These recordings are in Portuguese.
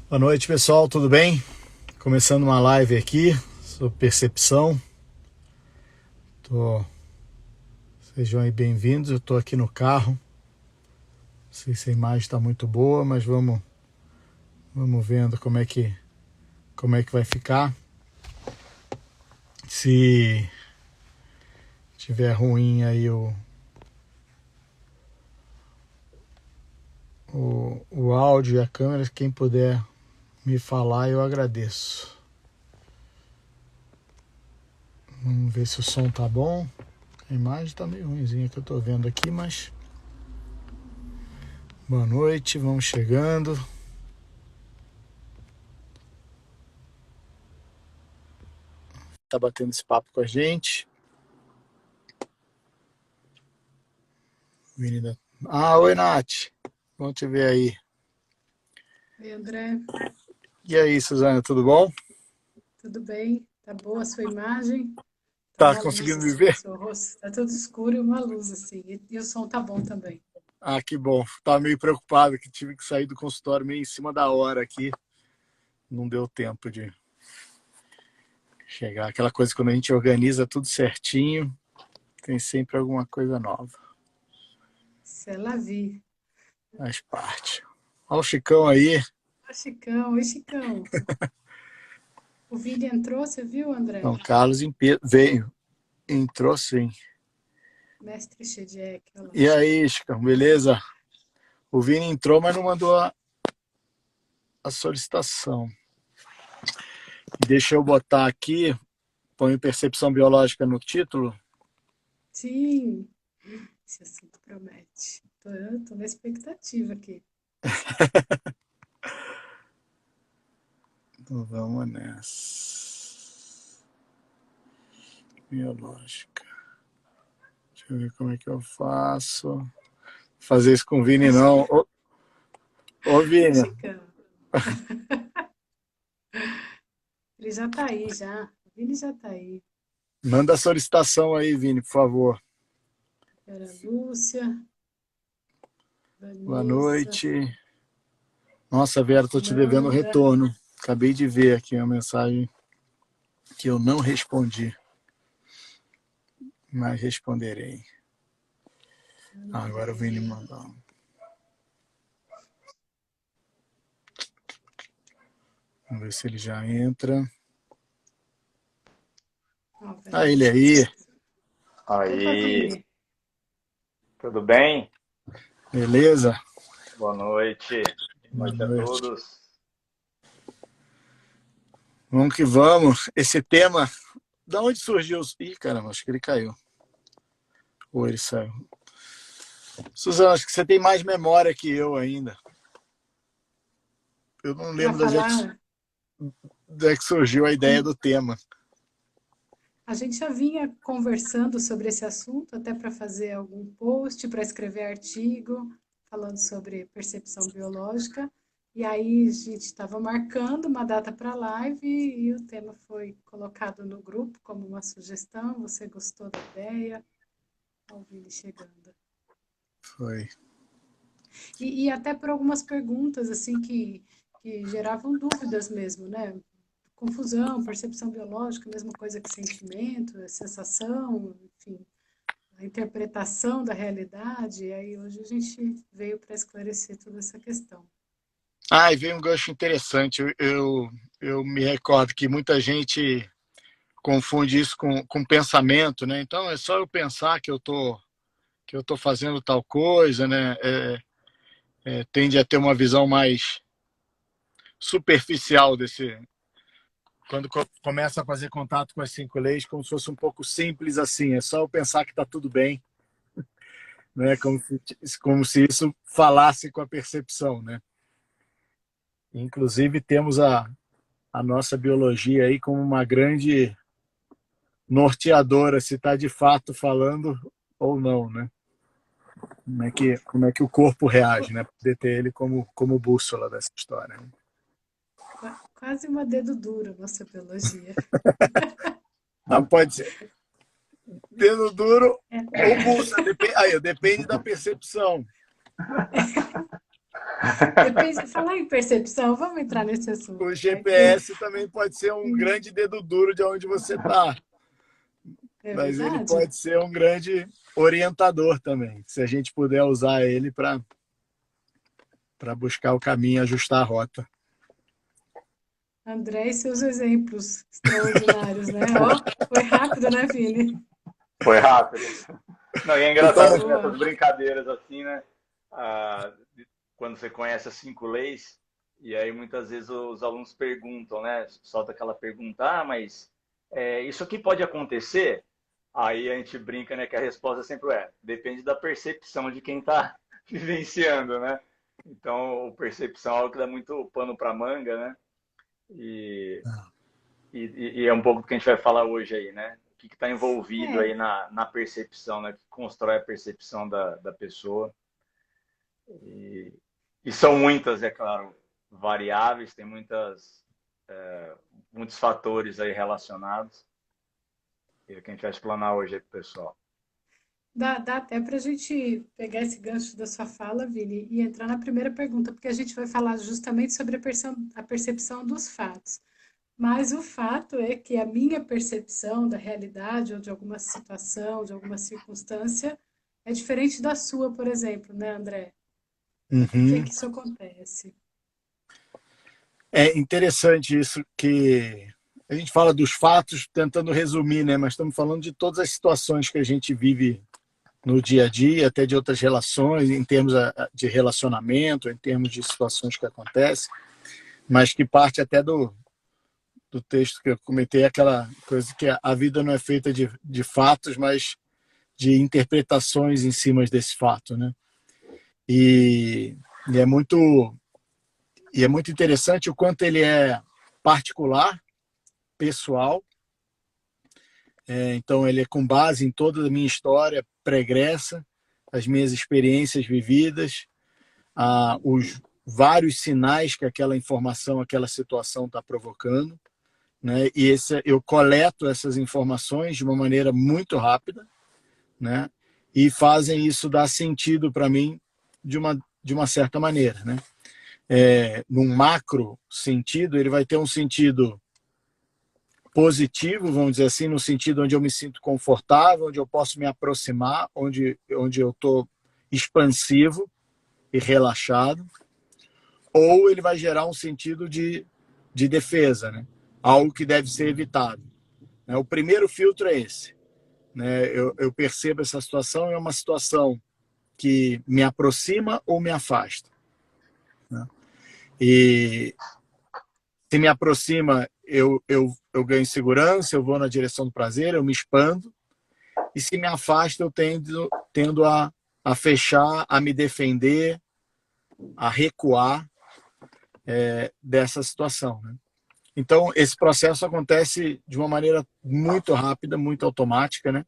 Boa noite, pessoal, tudo bem? Começando uma live aqui sobre percepção. Sejam aí bem-vindos. Eu estou aqui no carro. Não sei se a imagem está muito boa, mas vamos vendo como é que vai ficar. Se tiver ruim aí o áudio e a câmera, quem puder me falar, eu agradeço. Vamos ver se o som tá bom. A imagem tá meio ruimzinha que eu tô vendo aqui, mas boa noite, vamos chegando. Tá batendo esse papo com a gente. Oi, Nath. Bom te ver aí. Oi, André. E aí, Suzana, tudo bom? Tudo bem? Tá boa a sua imagem? Tá Tá uma luz conseguindo me assim no ver? seu rosto. Tá tudo escuro e uma luz assim. E o som tá bom também. Ah, que bom. Tava meio preocupado que tive que sair do consultório meio em cima da hora aqui. Não deu tempo de chegar. Aquela coisa quando a gente organiza tudo certinho, tem sempre alguma coisa nova. C'est la vie. Faz parte. Olha o Chicão aí. Oi, Chicão. Oi, Chicão. O Vini entrou, você viu, André? São Carlos veio. Entrou sim. Mestre Shediek, olha lá. E aí, Chicão, beleza? O Vini entrou, mas não mandou a solicitação. Deixa eu botar aqui, põe percepção biológica no título. Sim, esse assunto promete. Tô na expectativa aqui. Então vamos nessa. Biológica. Deixa eu ver como é que eu faço. Fazer isso com o Vini não. Ô Oi, Vini, Chicão. Ele já tá aí, já. O Vini já tá aí. manda a solicitação aí, Vini, por favor. Vera Lúcia, Boa Vanessa, noite. Nossa, Vera, tô te devendo um Amanda. retorno. Acabei de ver aqui uma mensagem que eu não respondi, mas responderei. Agora o Vini mandou. Vamos ver se ele já entra. Ó, Vera Ah, ele Lúcia aí. chegou. Opa, Aí, Vini. tudo bem? Beleza? Boa noite. Boa Boa noite a noite. todos. Vamos que vamos. Esse tema, da onde surgiu? Ih, caramba, acho que ele caiu. Ou ele saiu. Suzana, acho que você tem mais memória que eu ainda. Eu não Para lembro falar, da que surgiu a ideia do tema. a gente já vinha conversando sobre esse assunto, até para fazer algum post, para escrever artigo, falando sobre percepção biológica. E aí a gente estava marcando uma data para a live e o tema foi colocado no grupo como uma sugestão. Você gostou da ideia? Olha o Vini chegando. Foi. E até por algumas perguntas assim que geravam dúvidas mesmo, né? Confusão, percepção biológica, mesma coisa que sentimento, sensação, enfim, a interpretação da realidade. E aí hoje a gente veio para esclarecer toda essa questão. Ah, e veio um gancho interessante. Eu me recordo que muita gente confunde isso com pensamento, né? Então é só eu pensar que eu tô fazendo tal coisa, né? Tende a ter uma visão mais superficial desse. Quando começa a fazer contato com as cinco leis, como se fosse um pouco simples assim. É só eu pensar que está tudo bem, né? Como se isso falasse com a percepção, né? Inclusive temos a nossa biologia aí como uma grande norteadora, se está de fato falando ou não, né? Como é que o corpo reage, né? Poder ter ele como bússola dessa história. Né? Quase uma dedo duro nossa biologia. Não, pode ser dedo duro ou bússola, depende da percepção. Depende, falar em percepção, vamos entrar nesse O assunto, né? GPS também pode ser um grande dedo duro de onde você está, É mas ele verdade? pode ser um grande orientador também, se a gente puder usar ele para buscar o caminho, ajustar a rota. André e seus exemplos extraordinários, né? Ó, foi rápido, né, Vini? Foi rápido. Não, e é Então, engraçado assim, Boa. nessas brincadeiras assim, né? Ah, quando você conhece as 5 leis, e aí muitas vezes os alunos perguntam, né? Solta aquela pergunta, mas isso aqui pode acontecer? Aí a gente brinca, né? Que a resposta sempre depende da percepção de quem está vivenciando, né? Então, percepção é algo que dá muito pano para manga, né? E, e é um pouco do que a gente vai falar hoje aí, né? O que está envolvido É, aí na percepção, né? Que constrói a percepção da pessoa. E, e são muitas, é claro, variáveis, tem muitos fatores aí relacionados. E é o que a gente vai explanar hoje aí pro pessoal. dá até para a gente pegar esse gancho da sua fala, Vini, e entrar na primeira pergunta, porque a gente vai falar justamente sobre a percepção dos fatos. Mas o fato é que a minha percepção da realidade ou de alguma situação, de alguma circunstância, é diferente da sua, por exemplo, né, André? Por que uhum. que isso acontece? É interessante isso que a gente fala dos fatos tentando resumir, né? Mas estamos falando de todas as situações que a gente vive no dia a dia, até de outras relações, em termos de relacionamento, em termos de situações que acontecem, mas que parte até do texto que eu comentei, aquela coisa que a vida não é feita de fatos, mas de interpretações em cima desse fato, né? E, e é muito e é muito interessante o quanto ele é particular, pessoal. Então ele é com base em toda a minha história pregressa, as minhas experiências vividas, os vários sinais que aquela informação, aquela situação está provocando, né? E eu coleto essas informações de uma maneira muito rápida, né? E fazem isso dar sentido para mim de uma certa maneira, né? Num macro sentido, ele vai ter um sentido positivo, vamos dizer assim, no sentido onde eu me sinto confortável, onde eu posso me aproximar, onde eu estou expansivo e relaxado, ou ele vai gerar um sentido de defesa, né? Algo que deve ser evitado. O primeiro filtro é esse. Né? Eu percebo essa situação, é uma situação que me aproxima ou me afasta. Né? E se me aproxima, eu ganho segurança, eu vou na direção do prazer, eu me expando. E se me afasta, eu tendo a fechar, a me defender, a recuar dessa situação. Né? Então, esse processo acontece de uma maneira muito rápida, muito automática, né?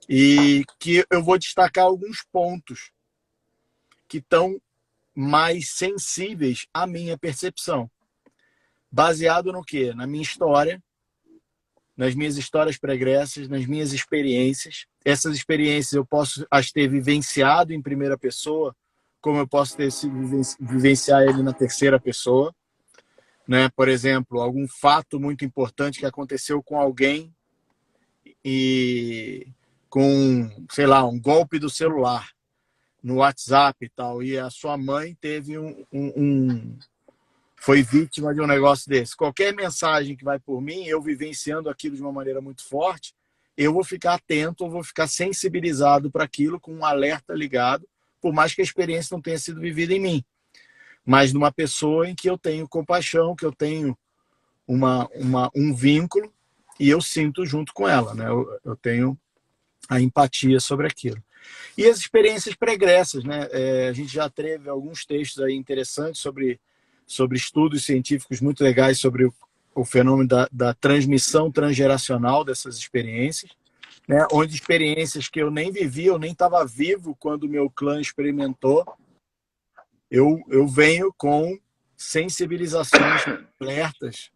E que eu vou destacar alguns pontos que estão mais sensíveis à minha percepção. Baseado no quê? Na minha história, nas minhas histórias pregressas, nas minhas experiências. Essas experiências eu posso as ter vivenciado em primeira pessoa, como eu posso ter se vivenciar ele na terceira pessoa. Né? Por exemplo, algum fato muito importante que aconteceu com alguém e com, sei lá, um golpe do celular no WhatsApp e tal, e a sua mãe teve foi vítima de um negócio desse. Qualquer mensagem que vai por mim, eu vivenciando aquilo de uma maneira muito forte, eu vou ficar atento, eu vou ficar sensibilizado para aquilo, com um alerta ligado, por mais que a experiência não tenha sido vivida em mim. Mas numa pessoa em que eu tenho compaixão, que eu tenho um vínculo, e eu sinto junto com ela, né? Eu tenho a empatia sobre aquilo. E as experiências pregressas, né? A gente já teve alguns textos aí interessantes sobre estudos científicos muito legais sobre o fenômeno da transmissão transgeracional dessas experiências, né? Onde experiências que eu nem vivi, eu nem estava vivo quando o meu clã experimentou, eu venho com sensibilizações alertas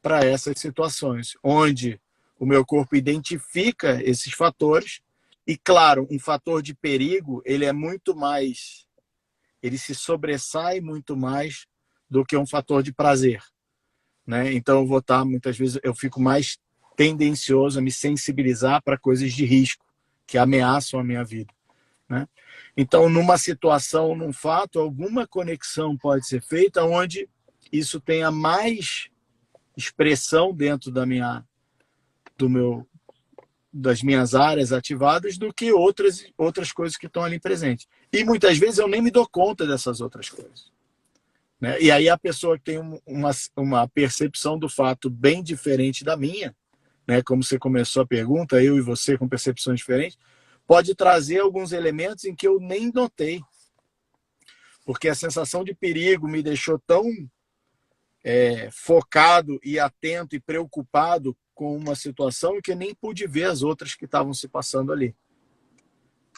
para essas situações, onde o meu corpo identifica esses fatores e, claro, um fator de perigo, ele é muito mais ele se sobressai muito mais do que um fator de prazer, né? Então eu vou estar, muitas vezes, eu fico mais tendencioso a me sensibilizar para coisas de risco que ameaçam a minha vida, né? Então, numa situação, num fato, alguma conexão pode ser feita onde isso tenha mais expressão dentro das minhas áreas ativadas do que outras coisas que estão ali presentes. E muitas vezes eu nem me dou conta dessas outras coisas, né? E aí a pessoa que tem uma percepção do fato bem diferente da minha, né? Como você começou a pergunta, eu e você com percepções diferentes, pode trazer alguns elementos em que eu nem notei, porque a sensação de perigo me deixou tão focado e atento e preocupado com uma situação que eu nem pude ver as outras que estavam se passando ali,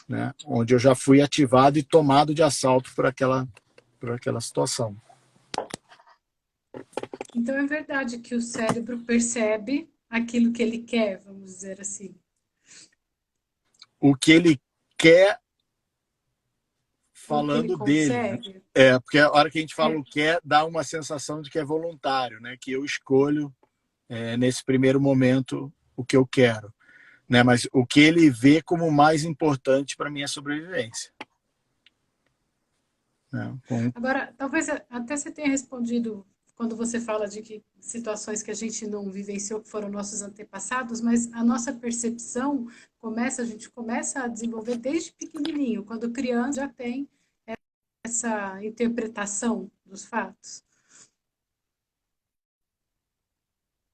né? Onde eu já fui ativado e tomado de assalto por aquela situação. Então é verdade que o cérebro percebe aquilo que ele quer, vamos dizer assim. O que ele quer, Ou que ele falando dele, né? consegue. Porque a hora que a gente fala o quer, dá uma sensação de que é voluntário, né? Que eu escolho, nesse primeiro momento, o que eu quero, né? Mas o que ele vê como mais importante para minha sobrevivência, né? Agora, talvez até você tenha respondido quando você fala de que situações que a gente não vivenciou, que foram nossos antepassados, mas a nossa percepção a gente começa a desenvolver desde pequenininho, quando criança já tem essa interpretação dos fatos.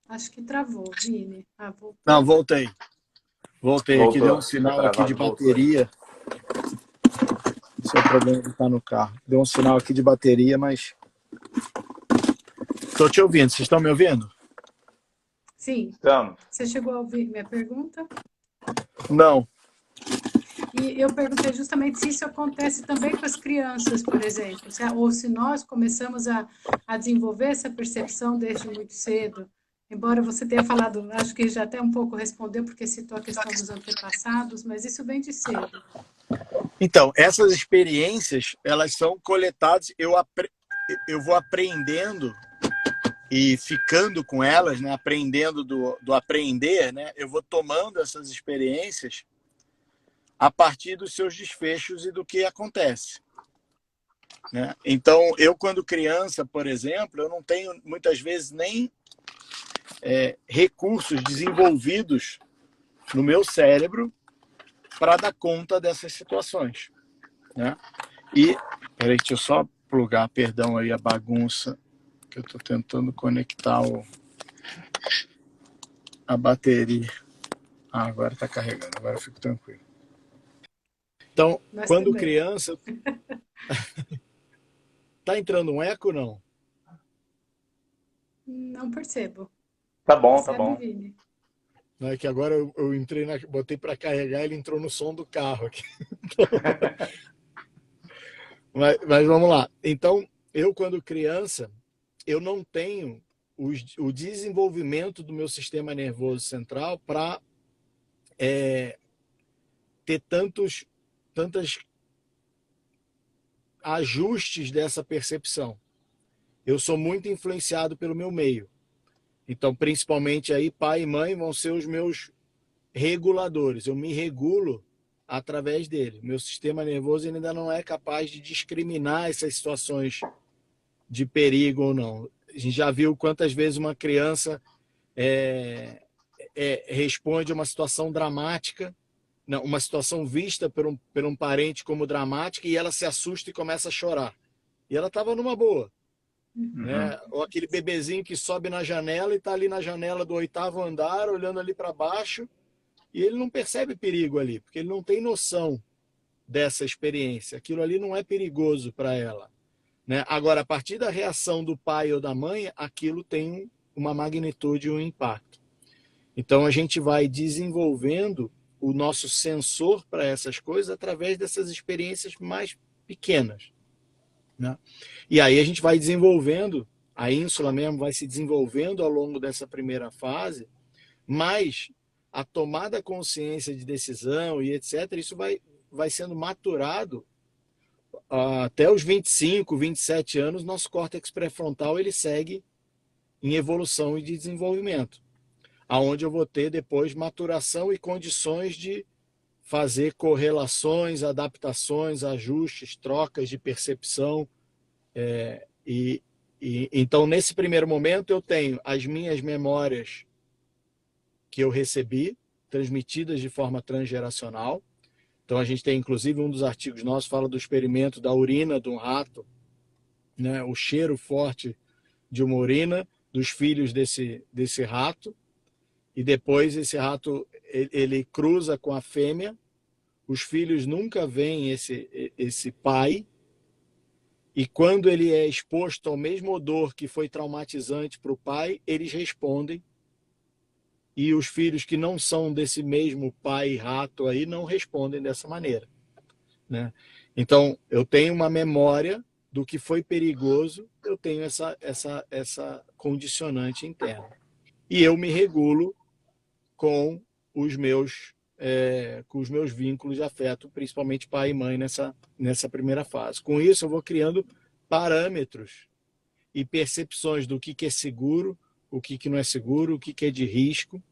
Acho que travou, Vini. Voltou. Não, voltei aqui, deu um Voltou. Tinha sinal aqui de travado, voltou. bateria. Esse é o problema de estar no carro. Deu um sinal aqui de bateria, mas estou te ouvindo. Vocês estão me ouvindo? Sim. Estamos. Você chegou a ouvir minha pergunta? Não. E eu perguntei justamente se isso acontece também com as crianças, por exemplo, ou se nós começamos a desenvolver essa percepção desde muito cedo. Embora você tenha falado, acho que já até um pouco respondeu, porque citou a questão dos antepassados, mas isso vem de cedo. Então, essas experiências, elas são coletadas, eu vou aprendendo e ficando com elas, né? Aprendendo do aprender, né? Eu vou tomando essas experiências a partir dos seus desfechos e do que acontece, né? Então, eu quando criança, por exemplo, eu não tenho muitas vezes nem recursos desenvolvidos no meu cérebro para dar conta dessas situações, né? E, peraí, deixa eu só plugar, perdão aí a bagunça, que eu estou tentando conectar a bateria. Agora está carregando, agora eu fico tranquilo. Então, quando também. criança... Tá entrando um eco, não? Não percebo. Tá bom, Percebe, tá bom. Vini? Não, é que agora eu entrei, botei para carregar, ele entrou no som do carro aqui. Mas vamos lá. Então, eu quando criança, eu não tenho o desenvolvimento do meu sistema nervoso central para ter tantos ajustes dessa percepção. Eu sou muito influenciado pelo meu meio. Então, principalmente aí, pai e mãe vão ser os meus reguladores. Eu me regulo através dele. Meu sistema nervoso ainda não é capaz de discriminar essas situações de perigo ou não. A gente já viu quantas vezes uma criança responde a uma situação dramática, não, uma situação vista por um parente como dramática, e ela se assusta e começa a chorar. E ela estava numa boa. Né? Ou aquele bebezinho que sobe na janela e está ali na janela do 8º andar, olhando ali para baixo, e ele não percebe perigo ali, porque ele não tem noção dessa experiência. Aquilo ali não é perigoso para ela, né? Agora, a partir da reação do pai ou da mãe, aquilo tem uma magnitude e um impacto. Então, a gente vai desenvolvendo o nosso sensor para essas coisas através dessas experiências mais pequenas, né? E aí a gente vai desenvolvendo, a ínsula mesmo vai se desenvolvendo ao longo dessa primeira fase, mas a tomada consciência de decisão e etc., isso vai sendo maturado até os 25, 27 anos, nosso córtex pré-frontal ele segue em evolução e de desenvolvimento, aonde eu vou ter depois maturação e condições de fazer correlações, adaptações, ajustes, trocas de percepção. E então, nesse primeiro momento, eu tenho as minhas memórias que eu recebi, transmitidas de forma transgeracional. Então, a gente tem, inclusive, um dos artigos nossos fala do experimento da urina de um rato, né? O cheiro forte de uma urina dos filhos desse rato. E depois esse rato ele cruza com a fêmea. Os filhos nunca veem esse pai. E quando ele é exposto ao mesmo odor que foi traumatizante para o pai, eles respondem. E os filhos que não são desse mesmo pai rato aí não respondem dessa maneira, né? Então, eu tenho uma memória do que foi perigoso, eu tenho essa condicionante interna. E eu me regulo com os meus vínculos de afeto, principalmente pai e mãe nessa primeira fase. Com isso, eu vou criando parâmetros e percepções do que é seguro, o que não é seguro, o que é de risco,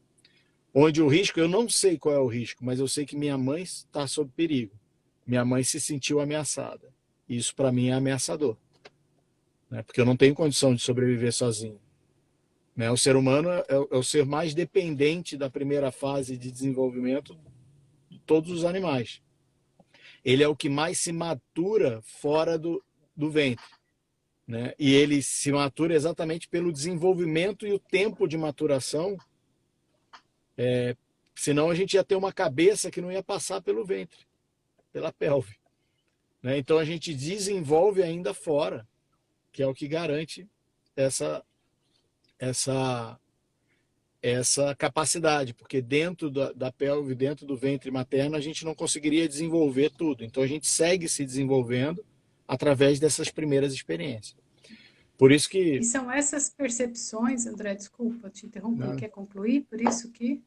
onde o risco, eu não sei qual é o risco, mas eu sei que minha mãe está sob perigo. Minha mãe se sentiu ameaçada. Isso, para mim, é ameaçador, né? Porque eu não tenho condição de sobreviver sozinho. Né? O ser humano é o ser mais dependente da primeira fase de desenvolvimento de todos os animais. Ele é o que mais se matura fora do ventre, né? E ele se matura exatamente pelo desenvolvimento e o tempo de maturação. Senão a gente ia ter uma cabeça que não ia passar pelo ventre, pela pelve, né? Então a gente desenvolve ainda fora, que é o que garante essa capacidade, porque dentro da pelve, dentro do ventre materno, a gente não conseguiria desenvolver tudo. Então a gente segue se desenvolvendo através dessas primeiras experiências. Por isso que... E são essas percepções, André, desculpa te interromper, Não. quer concluir? Por isso que...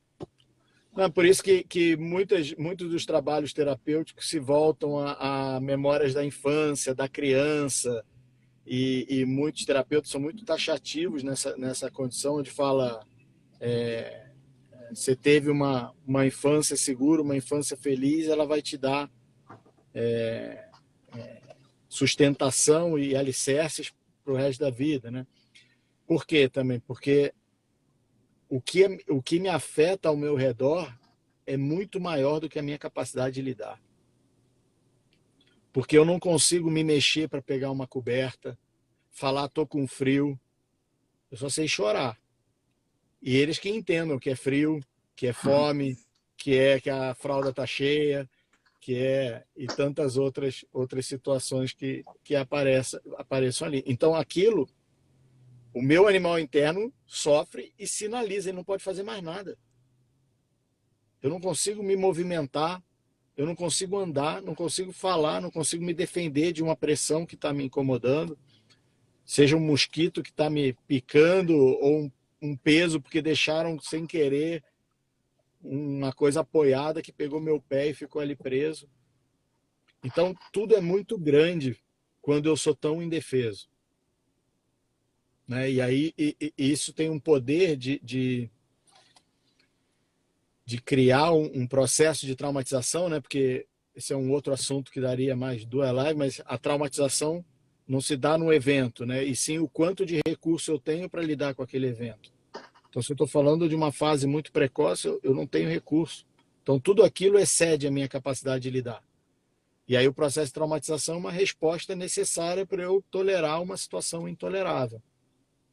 Não, por isso que muitos dos trabalhos terapêuticos se voltam a memórias da infância, da criança, e muitos terapeutas são muito taxativos nessa condição, onde fala você teve uma infância segura, uma infância feliz, ela vai te dar sustentação e alicerces para o resto da vida, né? Por quê também? Porque o que me afeta ao meu redor é muito maior do que a minha capacidade de lidar. Porque eu não consigo me mexer para pegar uma coberta, falar tô com frio, eu só sei chorar. E eles que entendam que é frio, que é fome, que a fralda tá cheia, e tantas outras situações que apareçam ali. Então aquilo, o meu animal interno sofre e sinaliza, ele não pode fazer mais nada. Eu não consigo me movimentar, eu não consigo andar, não consigo falar, não consigo me defender de uma pressão que está me incomodando, seja um mosquito que está me picando ou um peso porque deixaram sem querer uma coisa apoiada que pegou meu pé e ficou ali preso. Então, tudo é muito grande quando eu sou tão indefeso, né? E aí isso tem um poder de criar um processo de traumatização, né? Porque esse é um outro assunto que daria mais duas lives, mas a traumatização não se dá no evento, né? E sim o quanto de recurso eu tenho para lidar com aquele evento. Então, se eu estou falando de uma fase muito precoce, eu não tenho recurso. Então, tudo aquilo excede a minha capacidade de lidar. E aí o processo de traumatização é uma resposta necessária para eu tolerar uma situação intolerável,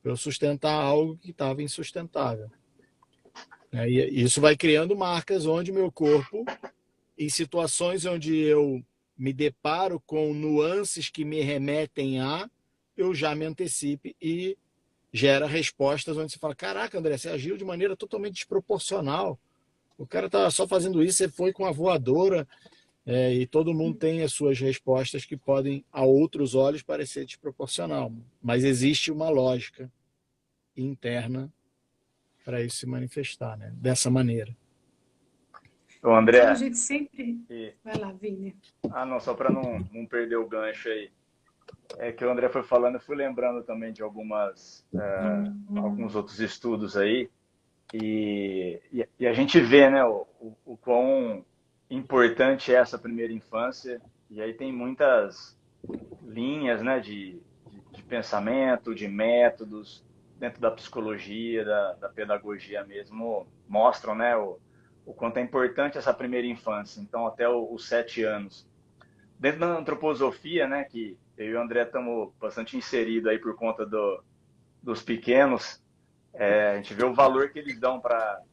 para eu sustentar algo que estava insustentável. E isso vai criando marcas onde meu corpo, em situações onde eu me deparo com nuances que me remetem eu já me antecipe e gera respostas onde você fala, caraca, André, você agiu de maneira totalmente desproporcional. O cara estava só fazendo isso, você foi com a voadora, e todo mundo tem as suas respostas que podem, a outros olhos, parecer desproporcional. Mas existe uma lógica interna para isso se manifestar, né? Dessa maneira. Ô, Então a André, gente sempre. e... Vai lá, Vini. não, só para não perder o gancho aí. É que o André foi falando, eu fui lembrando também de alguns outros estudos aí, e a gente vê, né, o quão importante é essa primeira infância, e aí tem muitas linhas, né, de pensamento, de métodos, dentro da psicologia, da pedagogia mesmo, mostram, né, o quanto é importante essa primeira infância, então até os 7 anos. Dentro da antroposofia, né, que eu e o André estamos bastante inseridos aí por conta dos pequenos, a gente vê o valor que eles dão para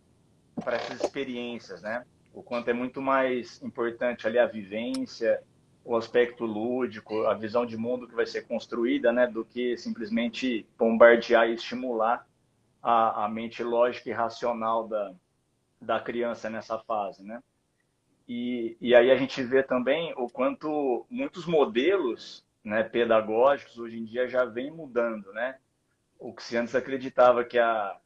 essas experiências, né? O quanto é muito mais importante ali a vivência, o aspecto lúdico, a visão de mundo que vai ser construída, né, do que simplesmente bombardear e estimular a mente lógica e racional da criança nessa fase, né? E aí a gente vê também o quanto muitos modelos, né, pedagógicos hoje em dia já vem mudando, né? O que se antes acreditava que a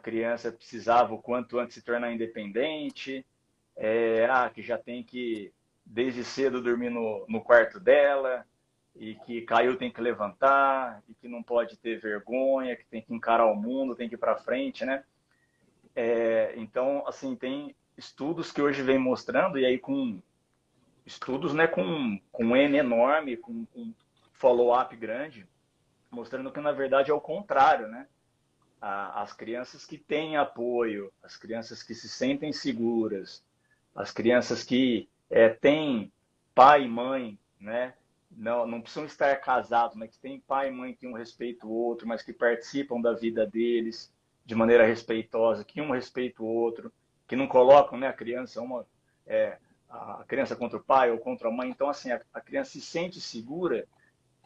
criança precisava o quanto antes se tornar independente, que já tem que desde cedo dormir no quarto dela, e que caiu tem que levantar, e que não pode ter vergonha, que tem que encarar o mundo, tem que ir para frente, né? Então, assim, tem estudos que hoje vem mostrando, e aí com estudos, né, com N enorme, com follow-up grande, mostrando que na verdade é o contrário, né? As crianças que têm apoio, as crianças que se sentem seguras, as crianças que têm pai e mãe, né? Não precisam estar casados, mas que têm pai e mãe que um respeita o outro, mas que participam da vida deles de maneira respeitosa, que um respeita o outro, que não colocam, né, a criança a criança contra o pai ou contra a mãe. Então, assim, a criança se sente segura,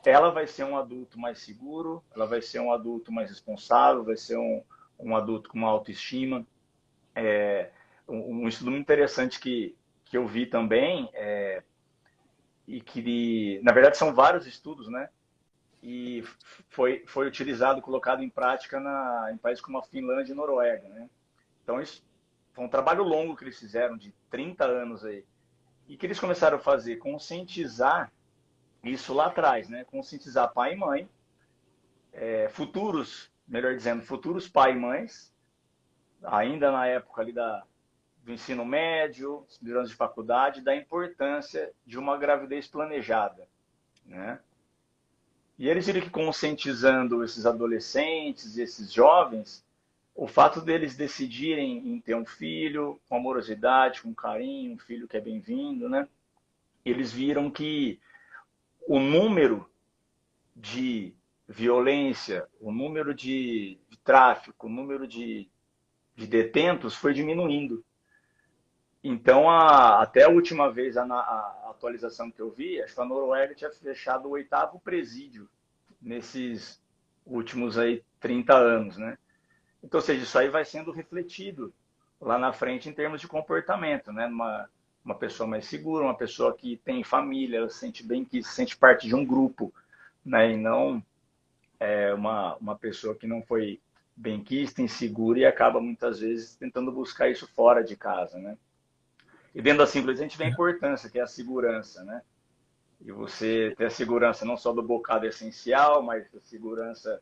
ela vai ser um adulto mais seguro, ela vai ser um adulto mais responsável, vai ser um adulto com uma autoestima. Um estudo muito interessante que eu vi também, e que, na verdade, são vários estudos, né? E foi utilizado, colocado em prática em países como a Finlândia e Noruega, né? Então, isso foi um trabalho longo que eles fizeram, de 30 anos aí. E que eles começaram a fazer, conscientizar isso lá atrás, né? Conscientizar pai e mãe, futuros, melhor dizendo, futuros pai e mães, ainda na época ali do ensino médio, dos anos de faculdade, da importância de uma gravidez planejada, né? E eles viram que conscientizando esses adolescentes, esses jovens, o fato deles decidirem em ter um filho com amorosidade, com carinho, um filho que é bem-vindo, né? Eles viram que o número de violência, o número de tráfico, o número de detentos foi diminuindo. Então, até a última vez, a atualização que eu vi, acho que a Noruega tinha fechado o 8º presídio nesses últimos aí 30 anos, né? Então, ou seja, isso aí vai sendo refletido lá na frente em termos de comportamento, né? Uma pessoa mais segura, uma pessoa que tem família, ela se sente bem, que se sente parte de um grupo, né? E não uma pessoa que não foi benquista, insegura e acaba muitas vezes tentando buscar isso fora de casa, né? E dentro da simples a gente vê a importância, que é a segurança, né? E você ter a segurança não só do bocado essencial, mas a segurança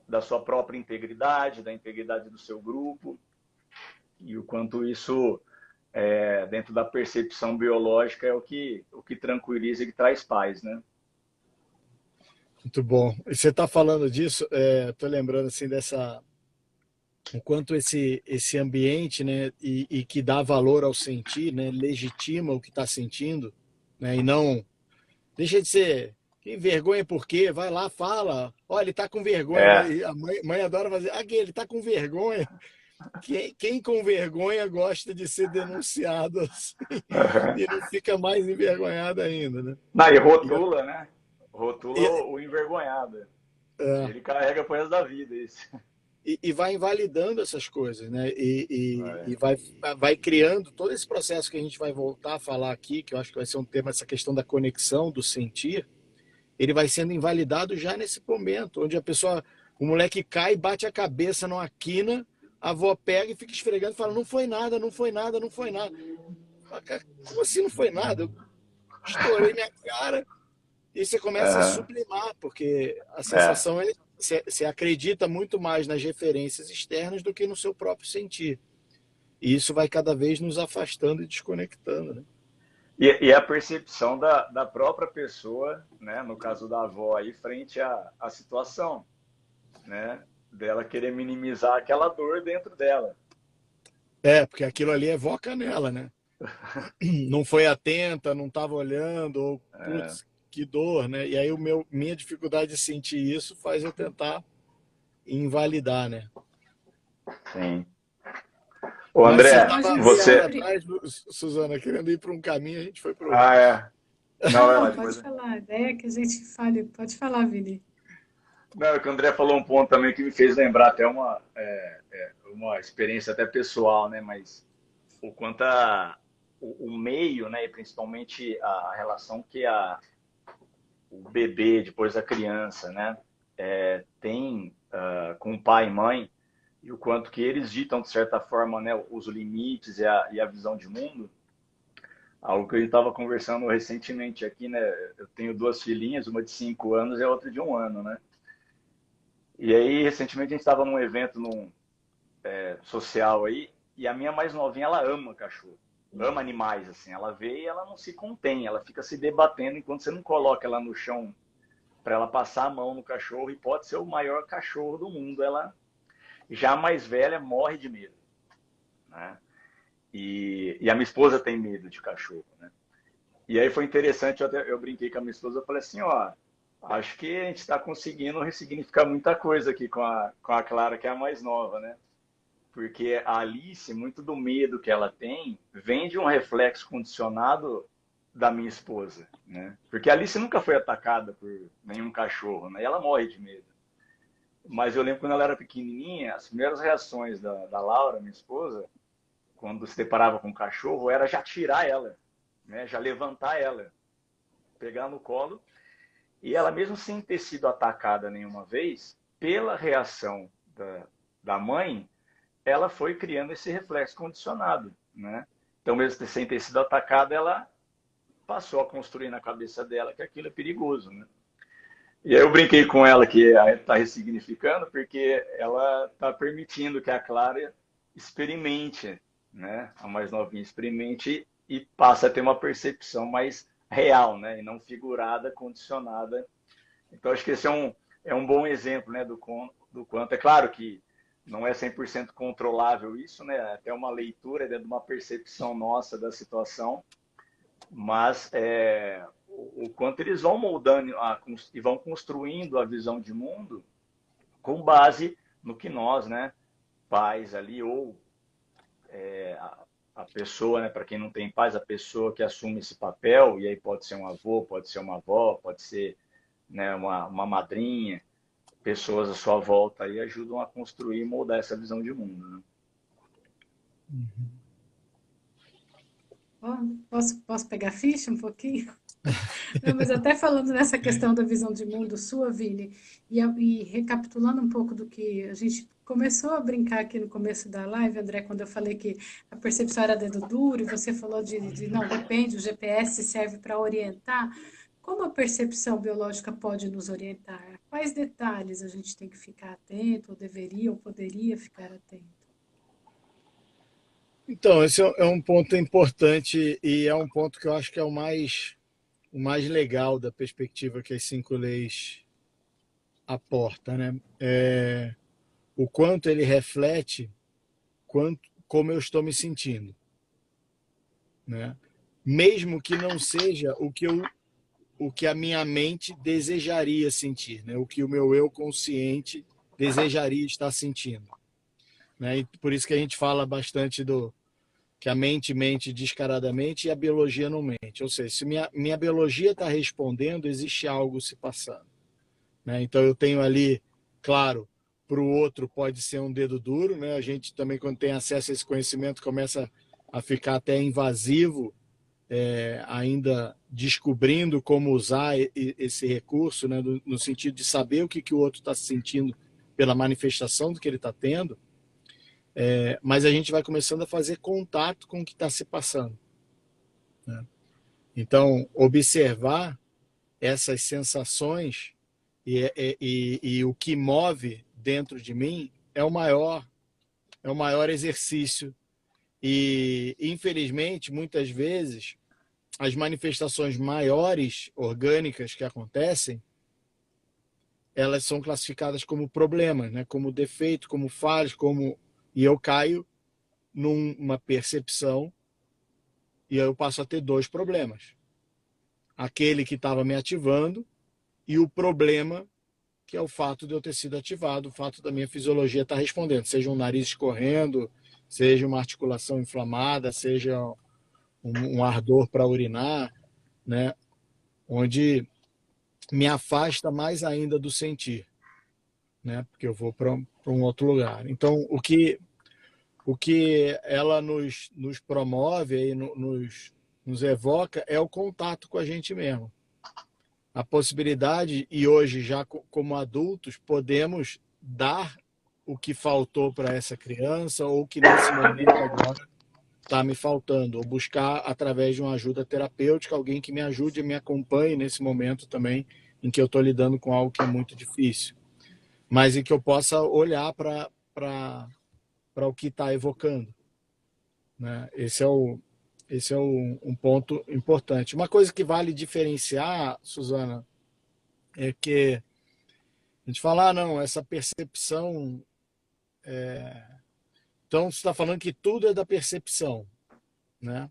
da sua própria integridade, da integridade do seu grupo, e o quanto isso, dentro da percepção biológica, é o que tranquiliza e que traz paz, né? Muito bom. E você está falando disso, estou lembrando assim o quanto esse ambiente, né, e que dá valor ao sentir, né, legitima o que está sentindo, né, e não deixa de ser quem vergonha por quê, vai lá, fala, olha, ele está com vergonha, É, e a mãe adora fazer, aqui, ele está com vergonha. Quem com vergonha gosta de ser denunciado assim, e não fica mais envergonhado ainda, né? não, e E, rotula, né? Rotula e, o envergonhado. é, Ele carrega pro resto da vida isso. e vai invalidando essas coisas, né? É, E vai criando todo esse processo que a gente vai voltar a falar aqui, que eu acho que vai ser um tema, essa questão da conexão, do sentir, ele vai sendo invalidado já nesse momento, onde o moleque cai, bate a cabeça numa quina, a avó pega e fica esfregando e fala, não foi nada, não foi nada, não foi nada. Mas, cara, como assim não foi nada? Eu estourei minha cara e você começa a Aham. sublimar, porque a É, sensação é você acredita muito mais nas referências externas do que no seu próprio sentir. E isso vai cada vez nos afastando e desconectando, né? e a percepção da própria pessoa, né, no caso da avó aí, frente à situação, né, dela querer minimizar aquela dor dentro dela. É, porque aquilo ali evoca nela, né? Não foi atenta, não estava olhando, ou É, putz, que dor, né? E aí minha dificuldade de sentir isso faz eu tentar invalidar, né? sim. Ô Mas você André, Então, a estava gente meia hora você. sempre. atrás, Suzana, querendo ir para um caminho, a gente foi para outro. Ah, é. Não, vai lá, Não, depois. pode falar. A ideia é que a gente fale. Pode falar, Vini. Não, é que o André falou um ponto também que me fez lembrar até uma experiência até pessoal, né? Mas o quanto o meio, né? E principalmente a relação que o bebê, depois a criança, né? Tem com o pai e mãe, e o quanto que eles ditam, de certa forma, né? Os limites e a visão de mundo. Algo que eu estava conversando recentemente aqui, né? Eu tenho duas filhinhas, uma de 5 anos e a outra de 1 ano, né? E aí, recentemente, a gente estava num evento social aí, e a minha mais novinha, ela ama cachorro, ama animais, assim. Ela vê e ela não se contém, ela fica se debatendo enquanto você não coloca ela no chão para ela passar a mão no cachorro, e pode ser o maior cachorro do mundo. Ela, já mais velha, morre de medo, né? E a minha esposa tem medo de cachorro, né? E aí foi interessante, eu brinquei com a minha esposa, eu falei assim, ó, acho que a gente está conseguindo ressignificar muita coisa aqui com a Clara, que é a mais nova, né? Porque a Alice, muito do medo que ela tem, vem de um reflexo condicionado da minha esposa, né? Porque a Alice nunca foi atacada por nenhum cachorro, né? E ela morre de medo. Mas eu lembro quando ela era pequenininha, as primeiras reações da Laura, minha esposa, quando se deparava com o cachorro, era já tirar ela, né? Já levantar ela, pegar no colo. E ela, mesmo sem ter sido atacada nenhuma vez, pela reação da mãe, ela foi criando esse reflexo condicionado, né? Então, mesmo sem ter sido atacada, ela passou a construir na cabeça dela que aquilo é perigoso, né? E aí eu brinquei com ela que está ressignificando, porque ela está permitindo que a Clara experimente, né? A mais novinha experimente e passe a ter uma percepção mais real, né? E não figurada, condicionada. Então, acho que esse é um bom exemplo, né? Do quanto. É claro que não é 100% controlável isso, né? Até uma leitura dentro de uma percepção nossa da situação, mas o quanto eles vão moldando e vão construindo a visão de mundo com base no que nós, né, pais ali, ou a pessoa, né, para quem não tem pais, a pessoa que assume esse papel, e aí pode ser um avô, pode ser uma avó, pode ser, né, uma madrinha, pessoas à sua volta aí ajudam a construir e moldar essa visão de mundo, né? Ó, posso pegar ficha um pouquinho? Não, mas até falando nessa questão da visão de mundo sua, Vini, e recapitulando um pouco do que a gente começou a brincar aqui no começo da live, André, quando eu falei que a percepção era dedo duro, e você falou de não, depende, o GPS serve para orientar. Como a percepção biológica pode nos orientar? Quais detalhes a gente tem que ficar atento, ou deveria, ou poderia ficar atento? Então, esse é um ponto importante e é um ponto que eu acho que é o mais legal da perspectiva que as cinco leis aportam, né? O quanto ele reflete como eu estou me sentindo, né? Mesmo que não seja o que a minha mente desejaria sentir, né? O que o meu eu consciente desejaria estar sentindo, né? E por isso que a gente fala bastante do que a mente mente descaradamente e a biologia não mente. Ou seja, se minha biologia está respondendo, existe algo se passando, né? Então eu tenho ali, claro, para o outro pode ser um dedo duro, né? A gente também, quando tem acesso a esse conhecimento, começa a ficar até invasivo, ainda descobrindo como usar esse recurso, né? No sentido de saber o que o outro está sentindo pela manifestação do que ele está tendo, mas a gente vai começando a fazer contato com o que está se passando. né? Então, observar essas sensações e o que move dentro de mim é o maior exercício. E, infelizmente, muitas vezes, as manifestações maiores orgânicas que acontecem, elas são classificadas como problemas, né? Como defeito, como falhas, e eu caio numa percepção e aí eu passo a ter dois problemas. Aquele que estava me ativando e o problema que é o fato de eu ter sido ativado, o fato da minha fisiologia estar respondendo, seja um nariz escorrendo, seja uma articulação inflamada, seja um ardor para urinar, né? Onde me afasta mais ainda do sentir, né? Porque eu vou para um outro lugar. Então, o que ela nos promove, aí, nos evoca, é o contato com a gente mesmo. A possibilidade, e hoje já como adultos, podemos dar o que faltou para essa criança ou que nesse momento agora está me faltando, ou buscar através de uma ajuda terapêutica, alguém que me ajude e me acompanhe nesse momento também em que eu estou lidando com algo que é muito difícil, mas em que eu possa olhar para o que está evocando, né? Esse é um ponto importante. Uma coisa que vale diferenciar, Suzana, é que a gente fala, não, essa percepção. Então, você está falando que tudo é da percepção, né?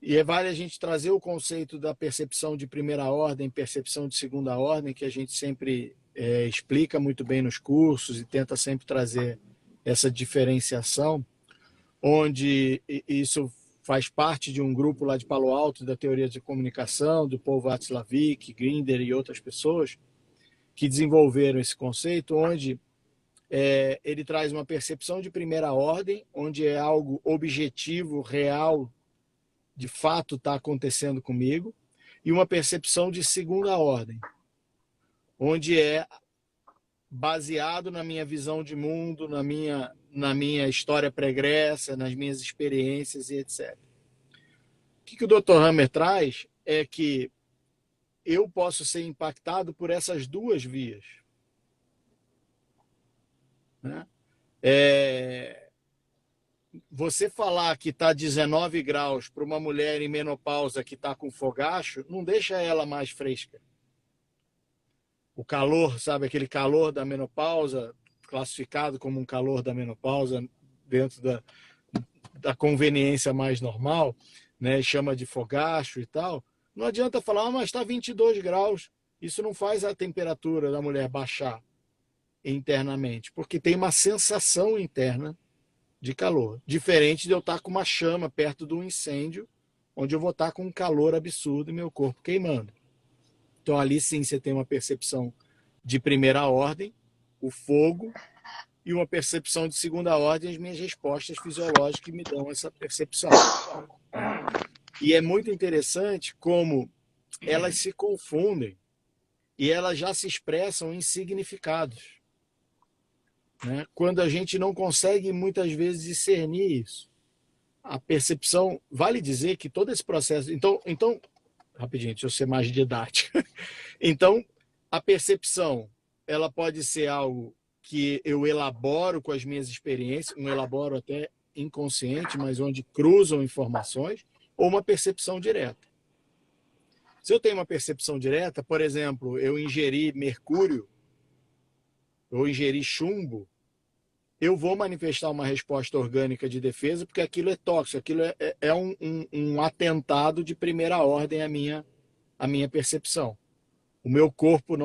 E vale a gente trazer o conceito da percepção de primeira ordem, percepção de segunda ordem, que a gente sempre explica muito bem nos cursos e tenta sempre trazer essa diferenciação, onde isso faz parte de um grupo lá de Palo Alto, da teoria de comunicação, do Paul Václavic, Grinder e outras pessoas, que desenvolveram esse conceito, onde ele traz uma percepção de primeira ordem, onde é algo objetivo, real, de fato está acontecendo comigo, e uma percepção de segunda ordem, onde é baseado na minha visão de mundo, na minha história pregressa, nas minhas experiências e etc. O que o Dr. Hammer traz é que eu posso ser impactado por essas duas vias, né? Você falar que está 19 graus para uma mulher em menopausa que está com fogacho, não deixa ela mais fresca. O calor, sabe, aquele calor da menopausa, classificado como um calor da menopausa dentro da conveniência mais normal, né? Chama de fogacho e tal. Não adianta falar, mas está 22 graus. Isso não faz a temperatura da mulher baixar internamente, porque tem uma sensação interna de calor, diferente de eu estar com uma chama perto de um incêndio, onde eu vou estar com um calor absurdo e meu corpo queimando. Então ali sim você tem uma percepção de primeira ordem, o fogo, e uma percepção de segunda ordem, as minhas respostas fisiológicas que me dão essa percepção. E é muito interessante como elas se confundem e elas já se expressam em significados, né? Quando a gente não consegue muitas vezes discernir isso. A percepção, vale dizer que todo esse processo... Então rapidinho, deixa eu ser mais didático. Então, a percepção, ela pode ser algo que eu elaboro com as minhas experiências, um elaboro até inconsciente, mas onde cruzam informações, ou uma percepção direta. Se eu tenho uma percepção direta, por exemplo, eu ingeri mercúrio, eu ingeri chumbo, eu vou manifestar uma resposta orgânica de defesa, porque aquilo é tóxico, aquilo é um atentado de primeira ordem à minha percepção. O meu corpo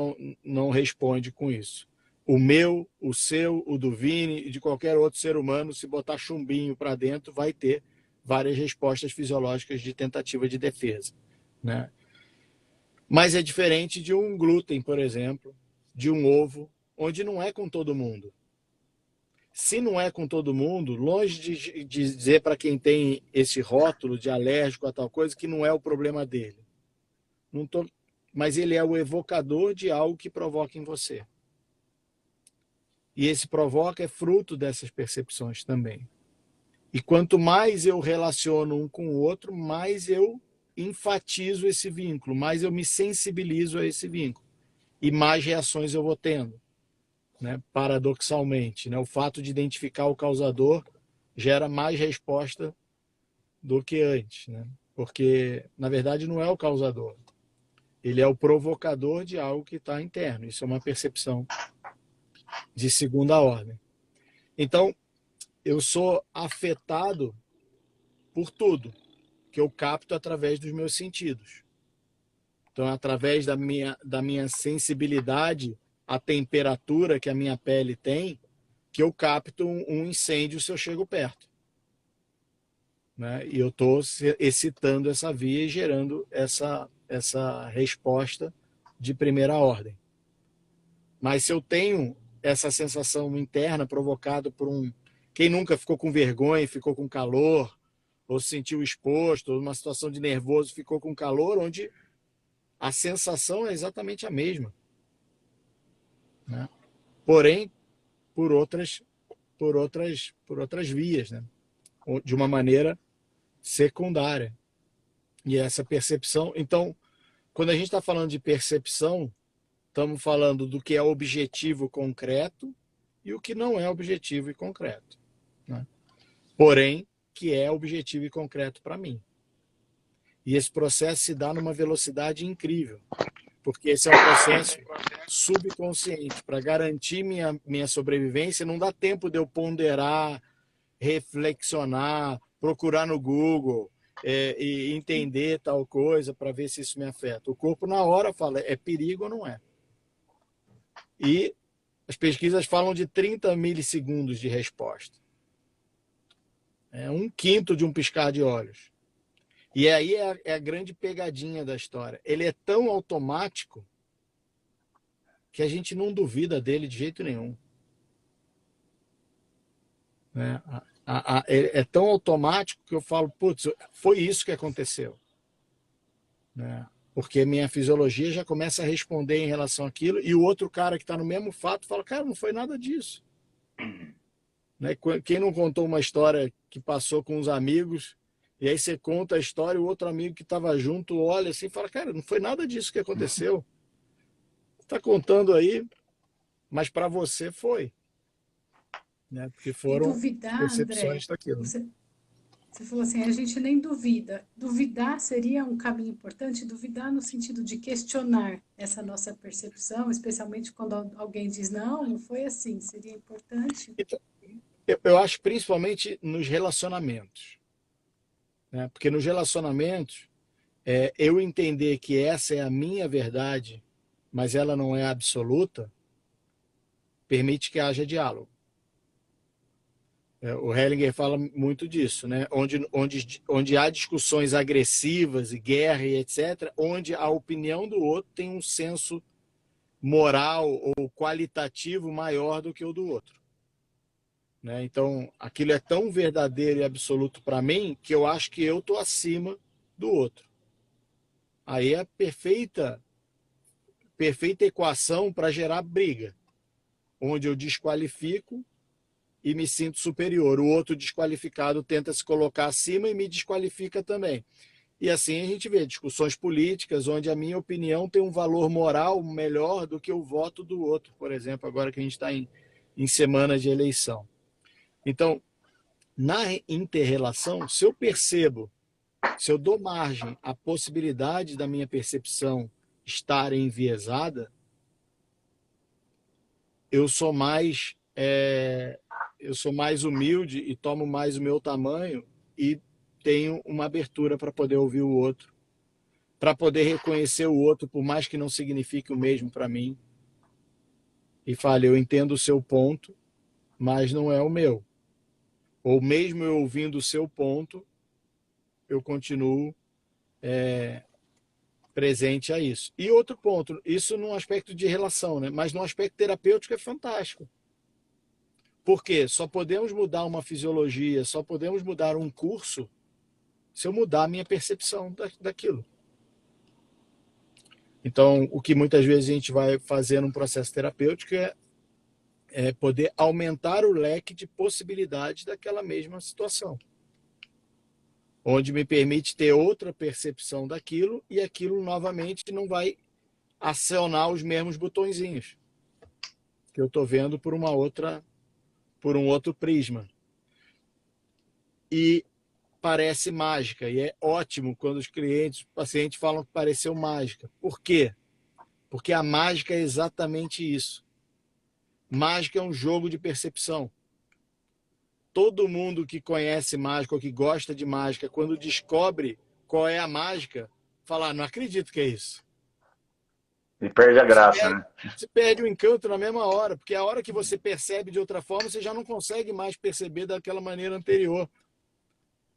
não responde com isso. O meu, o seu, o do Vini e de qualquer outro ser humano, se botar chumbinho para dentro, vai ter várias respostas fisiológicas de tentativa de defesa, né? Mas é diferente de um glúten, por exemplo, de um ovo, onde não é com todo mundo. Se não é com todo mundo, longe de dizer para quem tem esse rótulo de alérgico a tal coisa que não é o problema dele. Mas ele é o evocador de algo que provoca em você. E esse provoca é fruto dessas percepções também. E quanto mais eu relaciono um com o outro, mais eu enfatizo esse vínculo, mais eu me sensibilizo a esse vínculo. E mais reações eu vou tendo, né? Paradoxalmente, né? O fato de identificar o causador gera mais resposta do que antes, né? Porque, na verdade, não é o causador. Ele é o provocador de algo que está interno. Isso é uma percepção de segunda ordem. Então, eu sou afetado por tudo que eu capto através dos meus sentidos. Então, através da minha sensibilidade à temperatura que a minha pele tem, que eu capto um incêndio se eu chego perto. Né? E eu estou excitando essa via e gerando essa resposta de primeira ordem. Mas se eu tenho essa sensação interna provocada por um... Quem nunca ficou com vergonha, ficou com calor, ou se sentiu exposto, ou numa situação de nervoso, ficou com calor, onde a sensação é exatamente a mesma. Né? Porém, por outras vias, né? De uma maneira secundária. E essa percepção... Então, quando a gente está falando de percepção, estamos falando do que é objetivo concreto e o que não é objetivo e concreto. Né? Porém, que é objetivo e concreto para mim. E esse processo se dá numa velocidade incrível, porque esse é um processo subconsciente. Para garantir minha sobrevivência, não dá tempo de eu ponderar, reflexionar, procurar no Google e entender tal coisa para ver se isso me afeta. O corpo, na hora, fala, é perigo ou não é? E as pesquisas falam de 30 milissegundos de resposta. É 1/5 de um piscar de olhos. E aí é a grande pegadinha da história. Ele é tão automático que a gente não duvida dele de jeito nenhum. Né? É tão automático que eu falo, putz, foi isso que aconteceu. Né? Porque minha fisiologia já começa a responder em relação àquilo, e o outro cara que está no mesmo fato fala, cara, não foi nada disso. Né? Quem não contou uma história que passou com uns amigos, e aí você conta a história, e o outro amigo que estava junto olha assim e fala, cara, não foi nada disso que aconteceu. Você está contando aí, mas para você foi. Né? Porque foram duvidar, percepções André, daquilo. você falou assim, a gente nem duvida. Duvidar seria um caminho importante, duvidar no sentido de questionar essa nossa percepção, especialmente quando alguém diz, não foi assim, seria importante. Então, eu acho principalmente nos relacionamentos. Né? Porque nos relacionamentos, eu entender que essa é a minha verdade, mas ela não é absoluta, permite que haja diálogo. O Hellinger fala muito disso, né? Onde há discussões agressivas e guerra e etc., onde a opinião do outro tem um senso moral ou qualitativo maior do que o do outro. Né? Então, aquilo é tão verdadeiro e absoluto para mim que eu acho que eu estou acima do outro. Aí é a perfeita equação para gerar briga, onde eu desqualifico e me sinto superior. O outro desqualificado tenta se colocar acima e me desqualifica também. E assim a gente vê discussões políticas onde a minha opinião tem um valor moral melhor do que o voto do outro, por exemplo, agora que a gente está em semana de eleição. Então, na inter-relação, se eu dou margem à possibilidade da minha percepção estar enviesada, eu sou mais humilde e tomo mais o meu tamanho e tenho uma abertura para poder ouvir o outro, para poder reconhecer o outro, por mais que não signifique o mesmo para mim. E fale, eu entendo o seu ponto, mas não é o meu. Ou mesmo eu ouvindo o seu ponto, eu continuo presente a isso. E outro ponto, isso num aspecto de relação, né? Mas num aspecto terapêutico é fantástico. Por quê? Só podemos mudar uma fisiologia, só podemos mudar um curso se eu mudar a minha percepção daquilo. Então, o que muitas vezes a gente vai fazer num processo terapêutico é poder aumentar o leque de possibilidades daquela mesma situação. onde me permite ter outra percepção daquilo e aquilo novamente não vai acionar os mesmos botõezinhos que eu estou vendo por um outro prisma. E parece mágica, e é ótimo quando os clientes, os pacientes falam que pareceu mágica. Por quê? Porque a mágica é exatamente isso. Mágica é um jogo de percepção. Todo mundo que conhece mágica ou que gosta de mágica, quando descobre qual é a mágica, fala, não acredito que é isso. E perde a graça, né? Você perde o encanto na mesma hora, porque a hora que você percebe de outra forma, você já não consegue mais perceber daquela maneira anterior.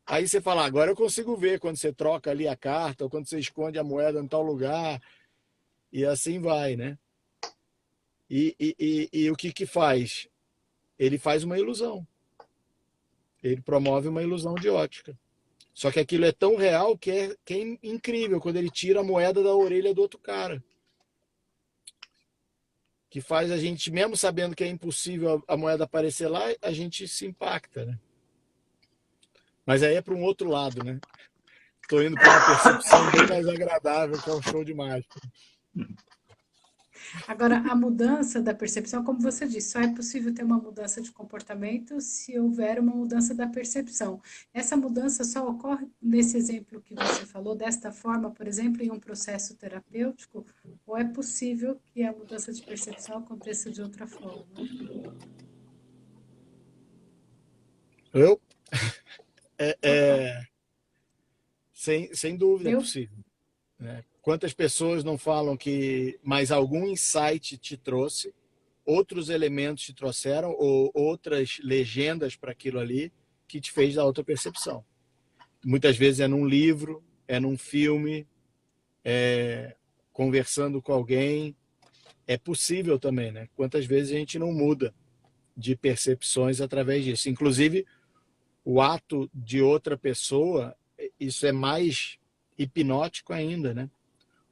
Aí você fala, agora eu consigo ver quando você troca ali a carta, ou quando você esconde a moeda em tal lugar, e assim vai, né? E o que faz? Ele faz uma ilusão. Ele promove uma ilusão de ótica. Só que aquilo é tão real que é incrível quando ele tira a moeda da orelha do outro cara. Que faz a gente, mesmo sabendo que é impossível a moeda aparecer lá, a gente se impacta, né? Mas aí é para um outro lado, né? Estou indo para uma percepção bem mais agradável, que é o show de mágica. Agora, a mudança da percepção, como você disse, só é possível ter uma mudança de comportamento se houver uma mudança da percepção. Essa mudança só ocorre nesse exemplo que você falou, desta forma, por exemplo, em um processo terapêutico, ou é possível que a mudança de percepção aconteça de outra forma? Eu? Opa, Sem dúvida é eu? possível. Né? Quantas pessoas não falam que mais algum insight te trouxe, outros elementos te trouxeram, ou outras legendas para aquilo ali, que te fez dar outra percepção? Muitas vezes é num livro, é num filme, conversando com alguém. É possível também, né? Quantas vezes a gente não muda de percepções através disso? Inclusive, o ato de outra pessoa, isso é mais hipnótico ainda, né?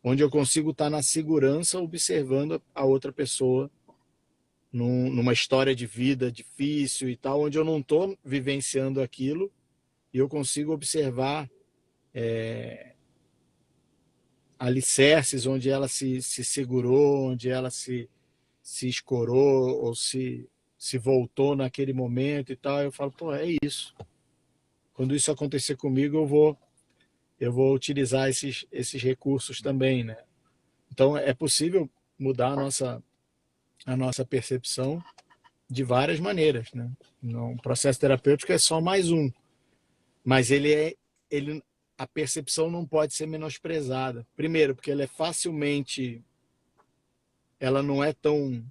Onde eu consigo estar na segurança observando a outra pessoa numa história de vida difícil e tal, onde eu não estou vivenciando aquilo e eu consigo observar alicerces onde ela se segurou, onde ela se escorou ou se voltou naquele momento e tal. Eu falo, pô, é isso. Quando isso acontecer comigo, eu vou utilizar esses recursos também, né? Então, é possível mudar a nossa percepção de várias maneiras, né? O processo terapêutico é só mais um, mas a percepção não pode ser menosprezada. Primeiro, porque ela não é tão,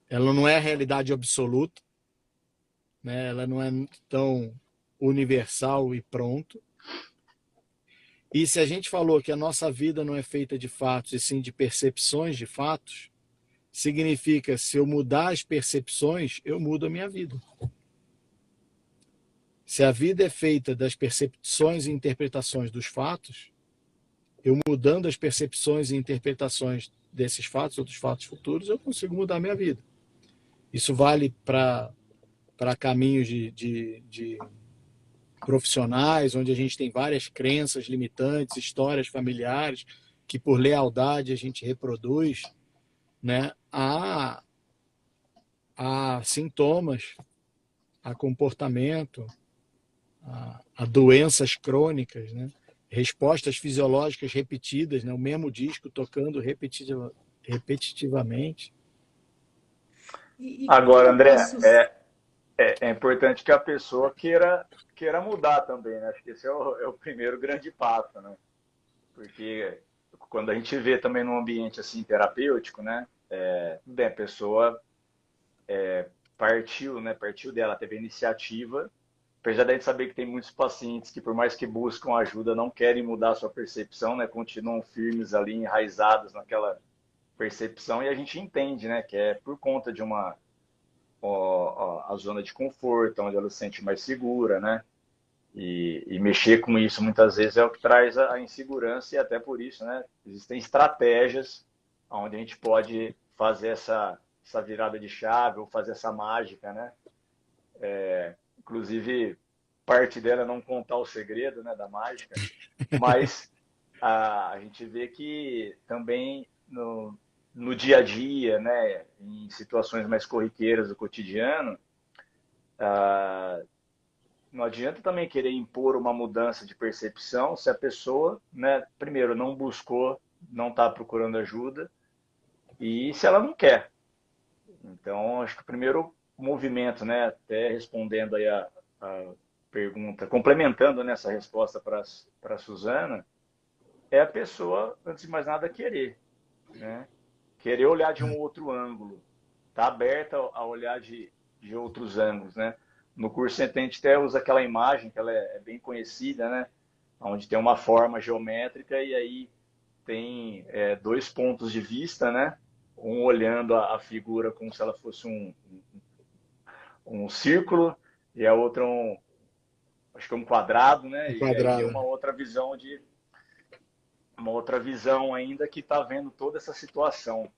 ela não é a realidade absoluta, né? Ela não é tão universal e pronto. E se a gente falou que a nossa vida não é feita de fatos, e sim de percepções de fatos, significa se eu mudar as percepções, eu mudo a minha vida. Se a vida é feita das percepções e interpretações dos fatos, eu mudando as percepções e interpretações desses fatos ou dos fatos futuros, eu consigo mudar a minha vida. Isso vale para caminhos de profissionais, onde a gente tem várias crenças limitantes, histórias familiares, que por lealdade a gente reproduz, né? Há sintomas, há comportamento, há doenças crônicas, né? Respostas fisiológicas repetidas, né? O mesmo disco tocando repetitivamente. E como que Agora, eu André, posso... é importante que a pessoa queira mudar também, né? Acho que esse é o primeiro grande passo, né? Porque quando a gente vê também num ambiente assim terapêutico, né? Bem, a pessoa partiu, né? Partiu dela, teve a iniciativa. Apesar da gente saber que tem muitos pacientes que, por mais que buscam ajuda, não querem mudar a sua percepção, né? Continuam firmes ali, enraizados naquela percepção, e a gente entende, né? Que é por conta de a zona de conforto, onde ela se sente mais segura, né? E mexer com isso muitas vezes é o que traz a insegurança, e até por isso, né? Existem estratégias onde a gente pode fazer essa virada de chave ou fazer essa mágica, né? inclusive parte dela é não contar o segredo, né, da mágica, mas a gente vê que também no dia a dia, né, em situações mais corriqueiras do cotidiano, não adianta também querer impor uma mudança de percepção se a pessoa, né, primeiro, não buscou, não está procurando ajuda e se ela não quer. Então, acho que o primeiro movimento, né, até respondendo aí a pergunta, complementando nessa resposta para a Suzana, é a pessoa, antes de mais nada, querer, né? Querer olhar de um outro ângulo, tá aberta a olhar de outros ângulos, né? No curso a gente até usa aquela imagem que ela é bem conhecida, né? Onde tem uma forma geométrica e aí tem dois pontos de vista, né? Um olhando a figura como se ela fosse um círculo e a outra acho que é um quadrado, né? E aí tem Quadrada. uma outra visão ainda que está vendo toda essa situação.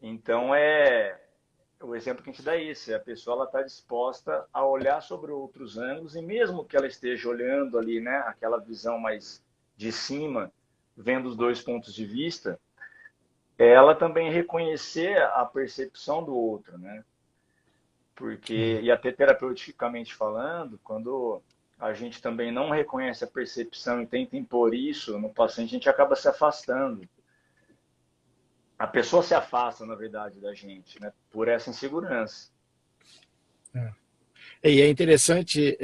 Então o exemplo que a gente dá é esse, a pessoa está disposta a olhar sobre outros ângulos e mesmo que ela esteja olhando ali, né, aquela visão mais de cima, vendo os dois pontos de vista, ela também reconhecer a percepção do outro, né? Porque, e até terapeuticamente falando, quando a gente também não reconhece a percepção e tenta impor isso no paciente, a gente acaba se afastando. A pessoa se afasta, na verdade, da gente, né? Por essa insegurança. E é interessante,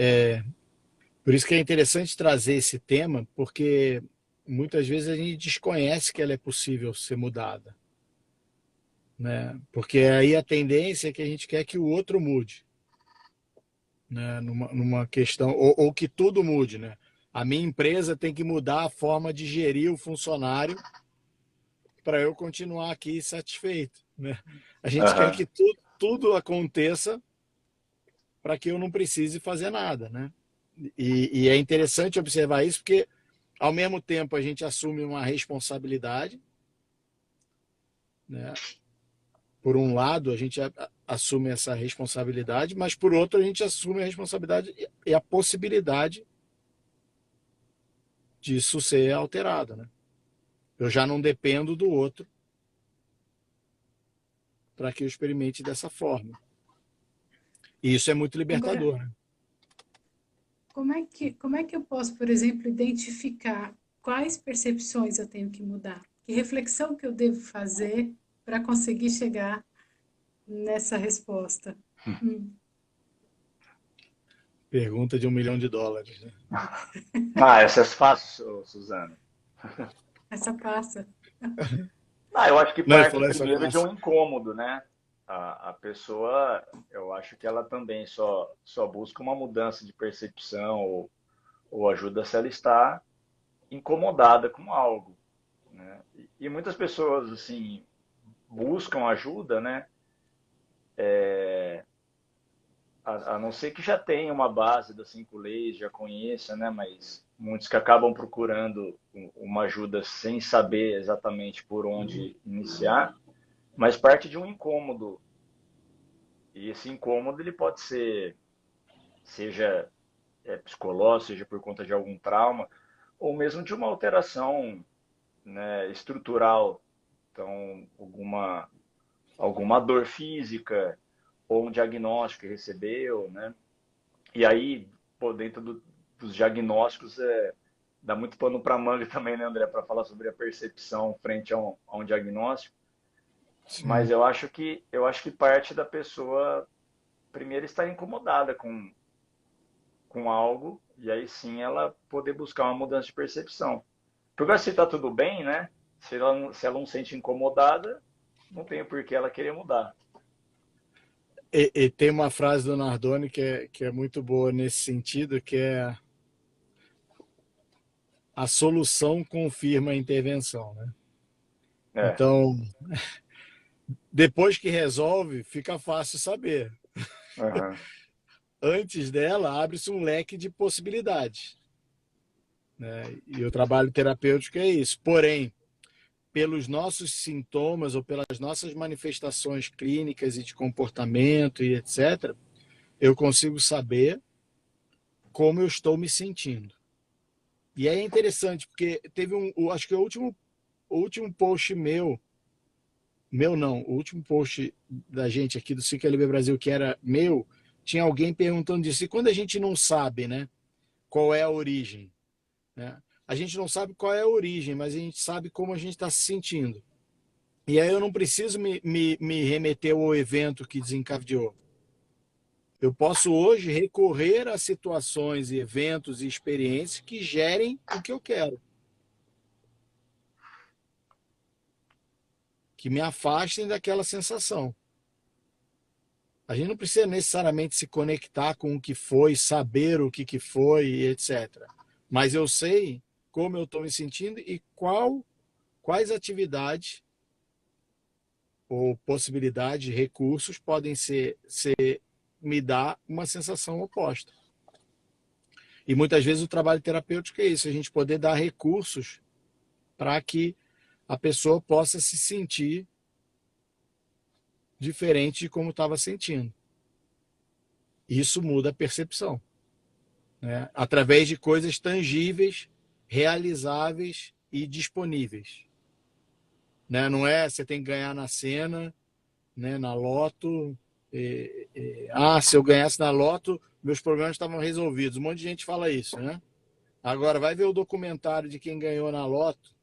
por isso que é interessante trazer esse tema, porque muitas vezes a gente desconhece que ela é possível ser mudada, né? Porque aí a tendência é que a gente quer que o outro mude, né? Numa questão, ou que tudo mude, né? A minha empresa tem que mudar a forma de gerir o funcionário para eu continuar aqui satisfeito, né? A gente quer Uhum. que tudo aconteça para que eu não precise fazer nada, né? E é interessante observar isso porque, ao mesmo tempo, a gente assume uma responsabilidade, né? Por um lado, a gente assume essa responsabilidade, mas por outro, a gente assume a responsabilidade e a possibilidade disso ser alterado, né? Eu já não dependo do outro para que eu experimente dessa forma. E isso é muito Agora, libertador, né? como é que eu posso, por exemplo, identificar quais percepções eu tenho que mudar? Que reflexão que eu devo fazer para conseguir chegar nessa resposta? Pergunta de US$ 1 milhão, né? Essa é fácil, Suzana. Essa passa. Eu acho que Não, ele parte falou essa primeiro de fácil. um incômodo, né? A pessoa, eu acho que ela também só busca uma mudança de percepção ou ajuda se ela está incomodada com algo, né? E muitas pessoas, assim, buscam ajuda, né? A não ser que já tenha uma base das 5 leis, já conheça, né? Mas muitos que acabam procurando uma ajuda sem saber exatamente por onde iniciar, mas parte de um incômodo. E esse incômodo ele pode ser, seja psicológico, seja por conta de algum trauma, ou mesmo de uma alteração, né, estrutural. Então, alguma dor física ou um diagnóstico que recebeu, né? E aí, pô, dentro dos diagnósticos, dá muito pano para manga também, né, André, para falar sobre a percepção frente a um diagnóstico. Mas Sim. eu acho que parte da pessoa primeiro estar incomodada com algo e aí sim ela poder buscar uma mudança de percepção. Porque se está tudo bem, né? Se ela não se sente incomodada, não tem por que ela querer mudar. E tem uma frase do Nardoni que é muito boa nesse sentido, que é a solução confirma a intervenção, né? É. Então, depois que resolve, fica fácil saber. Uhum. Antes dela, abre-se um leque de possibilidades, né? E o trabalho terapêutico é isso. Porém, pelos nossos sintomas ou pelas nossas manifestações clínicas e de comportamento e etc., eu consigo saber como eu estou me sentindo. E é interessante, porque teve acho que o último post o último post da gente aqui do 5LB Brasil, que era meu, tinha alguém perguntando disso. E quando a gente não sabe, né, qual é a origem, né? A gente não sabe qual é a origem, mas a gente sabe como a gente está se sentindo. E aí eu não preciso me remeter ao evento que desencadeou. Eu posso hoje recorrer a situações, eventos e experiências que gerem o que eu quero. Que me afastem daquela sensação. A gente não precisa necessariamente se conectar com o que foi, saber o que foi, etc. Mas eu sei como eu estou me sentindo e quais atividades ou possibilidades, recursos podem me dar uma sensação oposta. E muitas vezes o trabalho terapêutico é isso, a gente poder dar recursos para que a pessoa possa se sentir diferente de como estava sentindo. Isso muda a percepção, né? Através de coisas tangíveis, realizáveis e disponíveis. Né? Não é você tem que ganhar na cena, né? Na loto. Se eu ganhasse na loto, meus problemas estavam resolvidos. Um monte de gente fala isso, né? Agora, vai ver o documentário de quem ganhou na loto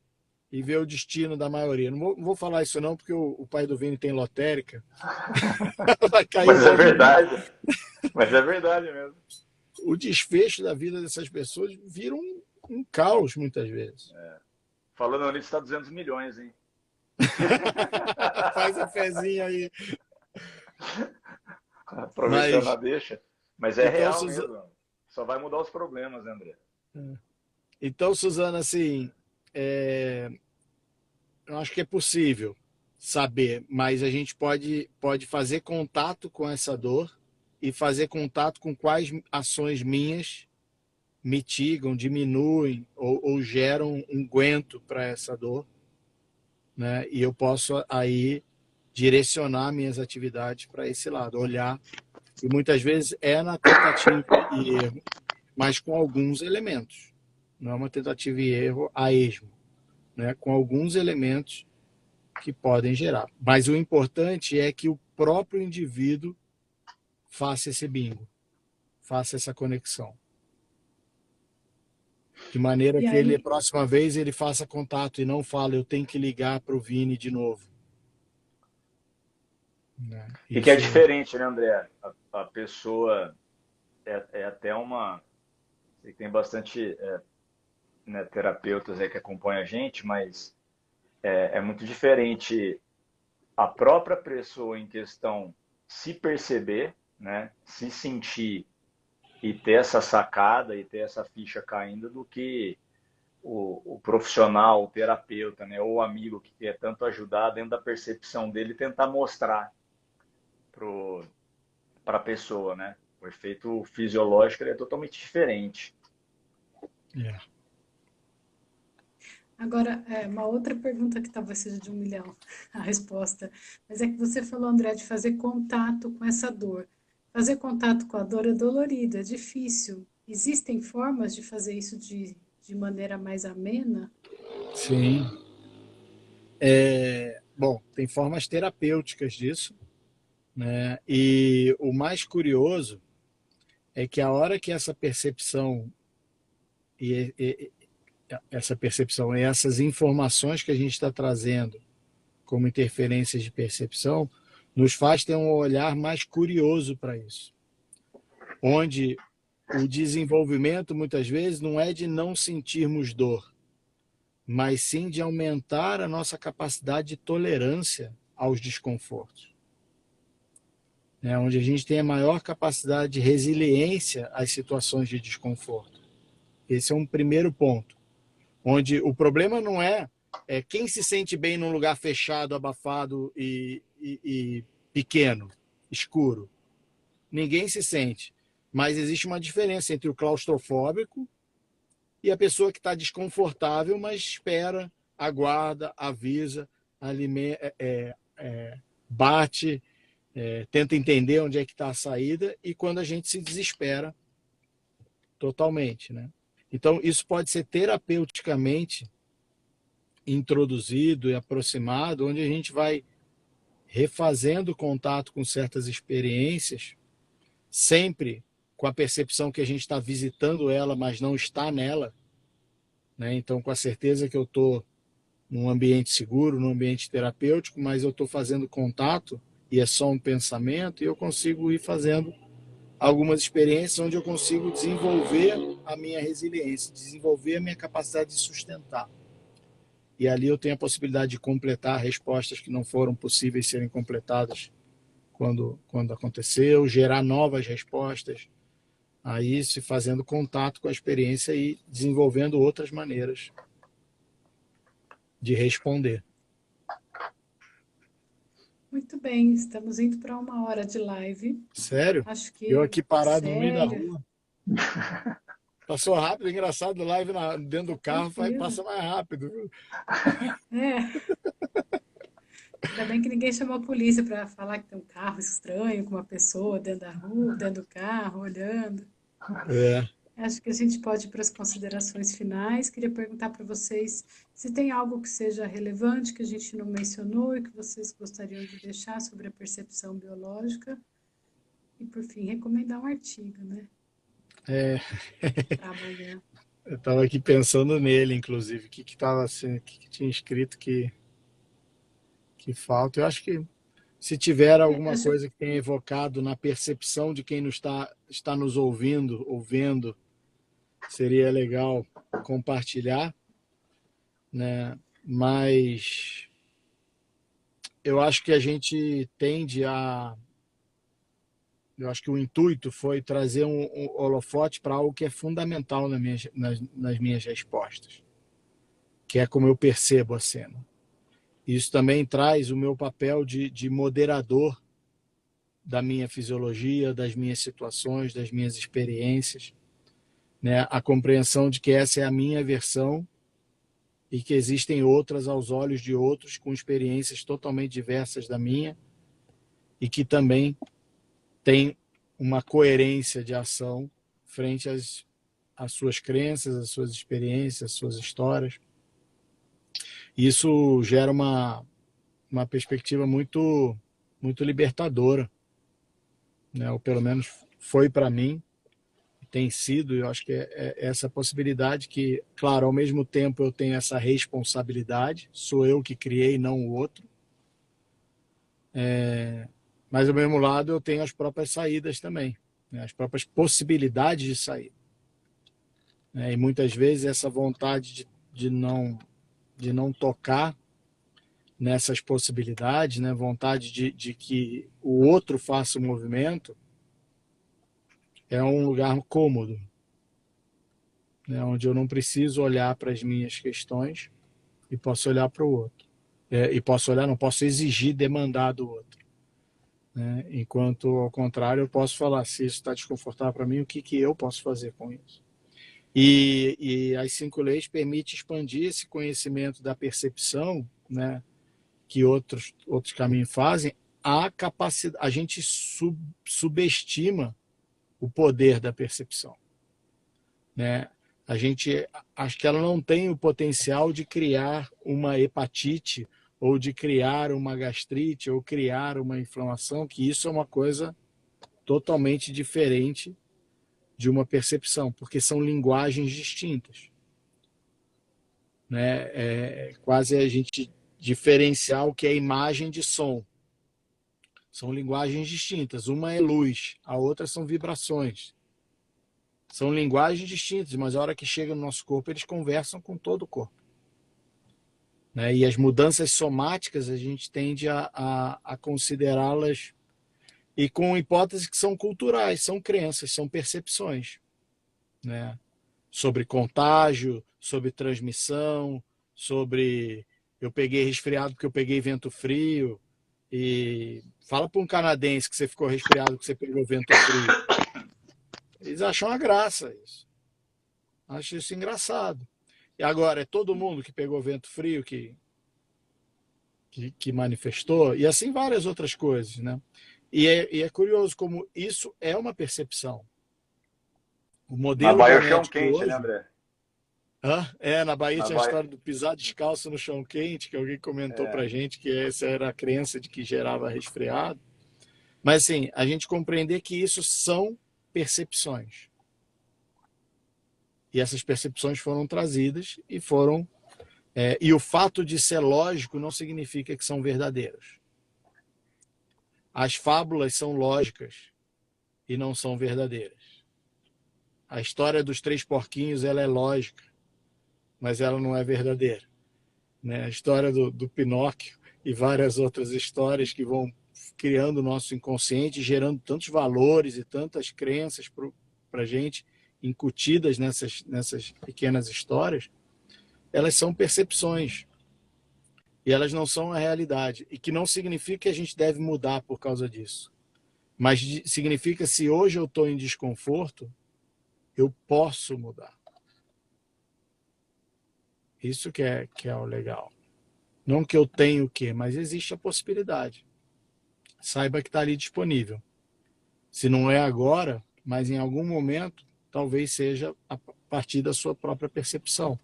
e ver o destino da maioria. Não vou falar isso não, porque o pai do Vini tem lotérica. Vai cair. Mas é verdade. Mas é verdade mesmo. O desfecho da vida dessas pessoas vira um caos, muitas vezes. Falando nisso, está 200 milhões, hein? Faz a fezinha aí. Aproveitando a deixa. Mas é então, real mesmo. Só vai mudar os problemas, né, André? Então, Suzana, assim, eu acho que é possível saber, mas a gente pode fazer contato com essa dor e fazer contato com quais ações minhas mitigam, diminuem ou geram um aguento para essa dor, né? E eu posso aí direcionar minhas atividades para esse lado, olhar. E muitas vezes é na tentativa e erro, mas com alguns elementos. Não é uma tentativa e erro a esmo, né? Com alguns elementos que podem gerar. Mas o importante é que o próprio indivíduo faça esse bingo, faça essa conexão. De maneira que ele, a próxima vez, ele faça contato e não fale, eu tenho que ligar para o Vini de novo. E que é diferente, né, André? A pessoa é até uma... Tem bastante né, terapeutas aí que acompanham a gente, mas é muito diferente a própria pessoa em questão se perceber, né, se sentir e ter essa sacada e ter essa ficha caindo do que o profissional, o terapeuta, né, ou o amigo que quer tanto ajudar dentro da percepção dele tentar mostrar para a pessoa, né? O efeito fisiológico é totalmente diferente. Agora, uma outra pergunta que talvez seja de 1 milhão a resposta, mas é que você falou, André, de fazer contato com essa dor. Fazer contato com a dor é dolorido, é difícil. Existem formas de fazer isso de maneira mais amena? Sim. Bom, tem formas terapêuticas disso, né? E o mais curioso é que a hora que essa percepção e essas informações que a gente está trazendo como interferências de percepção nos faz ter um olhar mais curioso para isso, onde o desenvolvimento muitas vezes não é de não sentirmos dor, mas sim de aumentar a nossa capacidade de tolerância aos desconfortos. Onde a gente tem a maior capacidade de resiliência às situações de desconforto. Esse é um primeiro ponto, onde o problema não é quem se sente bem num lugar fechado, abafado e pequeno, escuro. Ninguém se sente, mas existe uma diferença entre o claustrofóbico e a pessoa que está desconfortável, mas espera, aguarda, avisa, bate, tenta entender onde é que está a saída, e quando a gente se desespera, totalmente, né? Então, isso pode ser terapeuticamente introduzido e aproximado, onde a gente vai refazendo contato com certas experiências, sempre com a percepção que a gente está visitando ela, mas não está nela, né? Então, com a certeza que eu estou num ambiente seguro, num ambiente terapêutico, mas eu estou fazendo contato e é só um pensamento, e eu consigo ir fazendo algumas experiências onde eu consigo desenvolver a minha resiliência, desenvolver a minha capacidade de sustentar. E ali eu tenho a possibilidade de completar respostas que não foram possíveis serem completadas quando aconteceu, gerar novas respostas a isso, e fazendo contato com a experiência e desenvolvendo outras maneiras de responder. Muito bem, estamos indo para 1 hora de live. Sério? Acho Eu que, aqui parado no meio da sério, rua. Passou rápido, engraçado, live dentro do carro tranquilo. passa mais rápido. É, ainda bem que ninguém chamou a polícia para falar que tem um carro estranho com uma pessoa dentro da rua, dentro do carro, olhando. É. Acho que a gente pode ir para as considerações finais. Queria perguntar para vocês se tem algo que seja relevante que a gente não mencionou e que vocês gostariam de deixar sobre a percepção biológica. E, por fim, recomendar um artigo, né, É, para amanhã. eu estava aqui pensando nele, inclusive, o que estava assim, o que tinha escrito que falta. Eu acho que se tiver alguma Acho, coisa que tenha evocado na percepção de quem está nos ouvindo, ou vendo, seria legal compartilhar, né? Mas eu acho que a gente tende a. Eu acho que o intuito foi trazer um holofote para algo que é fundamental nas minhas respostas, que é como eu percebo a cena. Isso também traz o meu papel de moderador da minha fisiologia, das minhas situações, das minhas experiências, né? A compreensão de que essa é a minha versão e que existem outras aos olhos de outros com experiências totalmente diversas da minha e que também tem uma coerência de ação frente às suas crenças, às suas experiências, às suas histórias. Isso gera uma perspectiva muito libertadora, né? Ou pelo menos foi para mim, tem sido. Eu acho que é essa possibilidade que, claro, ao mesmo tempo eu tenho essa responsabilidade, sou eu que criei, não o outro, mas ao mesmo lado eu tenho as próprias saídas também, né? As próprias possibilidades de sair, né? E muitas vezes essa vontade de não tocar nessas possibilidades, né? Vontade de que o outro faça o movimento, é um lugar cômodo, né? Onde eu não preciso olhar para as minhas questões e posso olhar para o outro. E posso olhar, não posso exigir, demandar do outro, né? Enquanto, ao contrário, eu posso falar, se isso está desconfortável para mim, o que eu posso fazer com isso? E as 5 leis permitem expandir esse conhecimento da percepção, né? Que outros caminhos fazem. A gente subestima o poder da percepção, né? A gente acho que ela não tem o potencial de criar uma hepatite ou de criar uma gastrite ou criar uma inflamação, que isso é uma coisa totalmente diferente de uma percepção, porque são linguagens distintas, né? É quase a gente diferenciar o que é imagem de som. São linguagens distintas. Uma é luz, a outra são vibrações. São linguagens distintas, mas a hora que chega no nosso corpo, eles conversam com todo o corpo, né? E as mudanças somáticas, a gente tende a considerá-las, e com hipóteses que são culturais, são crenças, são percepções, né? Sobre contágio, sobre transmissão, sobre eu peguei resfriado porque eu peguei vento frio. E fala para um canadense que você ficou resfriado porque você pegou vento frio. Eles acham uma graça isso. Acho isso engraçado. E agora, é todo mundo que pegou vento frio que manifestou, e assim várias outras coisas, né? E é curioso como isso é uma percepção. O Na modelo Bahia é o chão genético quente, né, hoje... André? Na Bahia Na tinha a Bahia. história do pisar descalço no chão quente, que alguém comentou É, pra gente que essa era a crença de que gerava resfriado. Mas assim, a gente compreender que isso são percepções. E essas percepções foram trazidas e foram. E o fato de ser lógico não significa que são verdadeiras. As fábulas são lógicas e não são verdadeiras. A história dos três porquinhos ela é lógica, mas ela não é verdadeira. Né? A história do Pinóquio e várias outras histórias que vão criando o nosso inconsciente, gerando tantos valores e tantas crenças para a gente, incutidas nessas pequenas histórias, elas são percepções e elas não são a realidade. E que não significa que a gente deve mudar por causa disso. Mas significa se hoje eu estou em desconforto, eu posso mudar. Isso que é o legal. Não que eu tenho o quê, mas existe a possibilidade. Saiba que está ali disponível. Se não é agora, mas em algum momento, talvez seja a partir da sua própria percepção.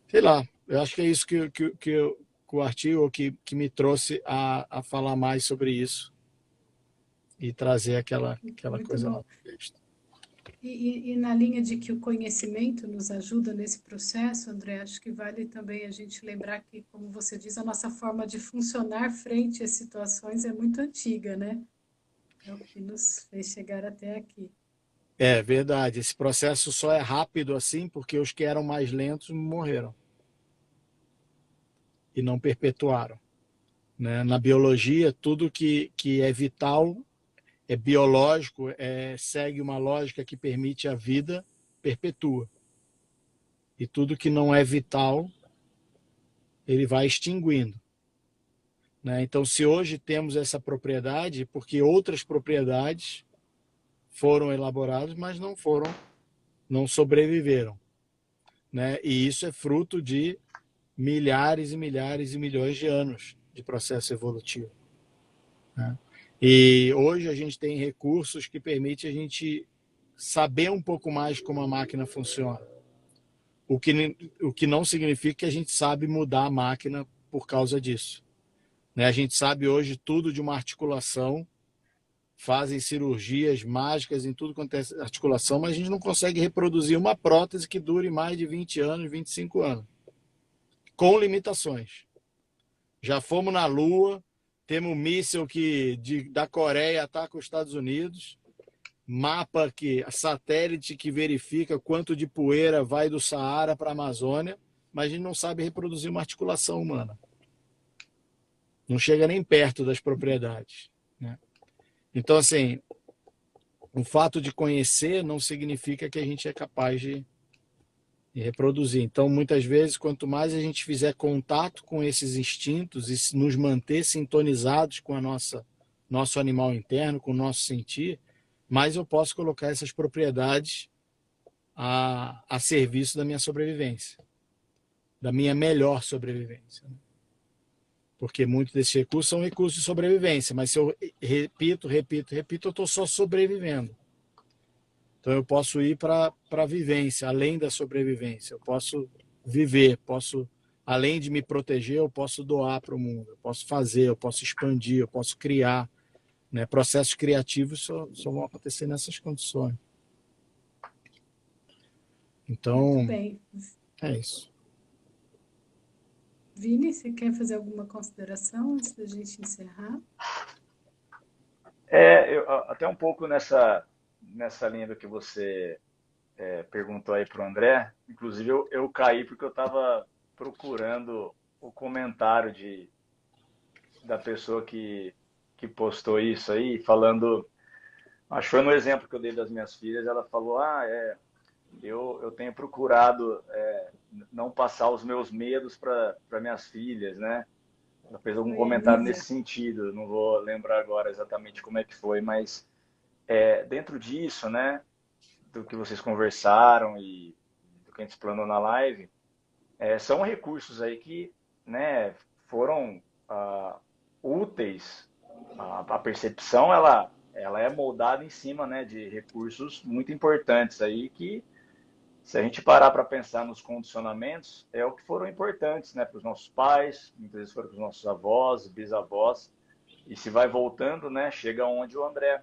Sei lá, eu acho que é isso que o artigo que me trouxe a falar mais sobre isso e trazer aquela Muito coisa lá bom. no texto. E na linha de que o conhecimento nos ajuda nesse processo, André, acho que vale também a gente lembrar que, como você diz, a nossa forma de funcionar frente às situações é muito antiga, né? É o que nos fez chegar até aqui. É verdade, esse processo só é rápido assim porque os que eram mais lentos morreram e não perpetuaram. Né? Na biologia, tudo que é vital, é biológico, segue uma lógica que permite a vida, perpetua. E tudo que não é vital, ele vai extinguindo. Né? Então, se hoje temos essa propriedade, porque outras propriedades foram elaboradas, mas não sobreviveram. Né? E isso é fruto de milhares e milhares e milhões de anos de processo evolutivo. Né? E hoje a gente tem recursos que permitem a gente saber um pouco mais como a máquina funciona. O que não significa que a gente sabe mudar a máquina por causa disso. Né? A gente sabe hoje tudo de uma articulação, fazem cirurgias mágicas em tudo quanto é articulação, mas a gente não consegue reproduzir uma prótese que dure mais de 20 anos, 25 anos, com limitações. Já fomos na Lua, temos um míssil da Coreia ataca os Estados Unidos, satélite que verifica quanto de poeira vai do Saara para a Amazônia, mas a gente não sabe reproduzir uma articulação humana. Não chega nem perto das propriedades. Né? Então, assim, o fato de conhecer não significa que a gente é capaz de reproduzir. Então, muitas vezes, quanto mais a gente fizer contato com esses instintos e nos manter sintonizados com nosso animal interno, com o nosso sentir, mais eu posso colocar essas propriedades a serviço da minha sobrevivência, da minha melhor sobrevivência. Porque muitos desses recursos são recursos de sobrevivência, mas se eu repito, eu estou só sobrevivendo. Então eu posso ir para a vivência, além da sobrevivência. Eu posso viver, além de me proteger, eu posso doar para o mundo, eu posso fazer, eu posso expandir, eu posso criar. Né? Processos criativos só vão acontecer nessas condições. Muito Então, bem. é isso. Vini, você quer fazer alguma consideração antes da gente encerrar? Até um pouco nessa linha do que você perguntou aí para o André. Inclusive, eu caí porque eu estava procurando o comentário da pessoa que postou isso aí, falando. Acho que foi no exemplo que eu dei das minhas filhas. Ela falou: eu tenho procurado não passar os meus medos para minhas filhas, né? Ela fez algum Foi a comentário Nívia. nesse sentido. Não vou lembrar agora exatamente como é que foi, mas dentro disso, né? Do que vocês conversaram e do que a gente explanou na live, são recursos aí que, né, foram úteis. A percepção, ela ela é moldada em cima, né, de recursos muito importantes aí que, se a gente parar para pensar nos condicionamentos, é o que foram importantes, né, para os nossos pais, muitas vezes foram para os nossos avós, bisavós, e se vai voltando, né, chega onde o André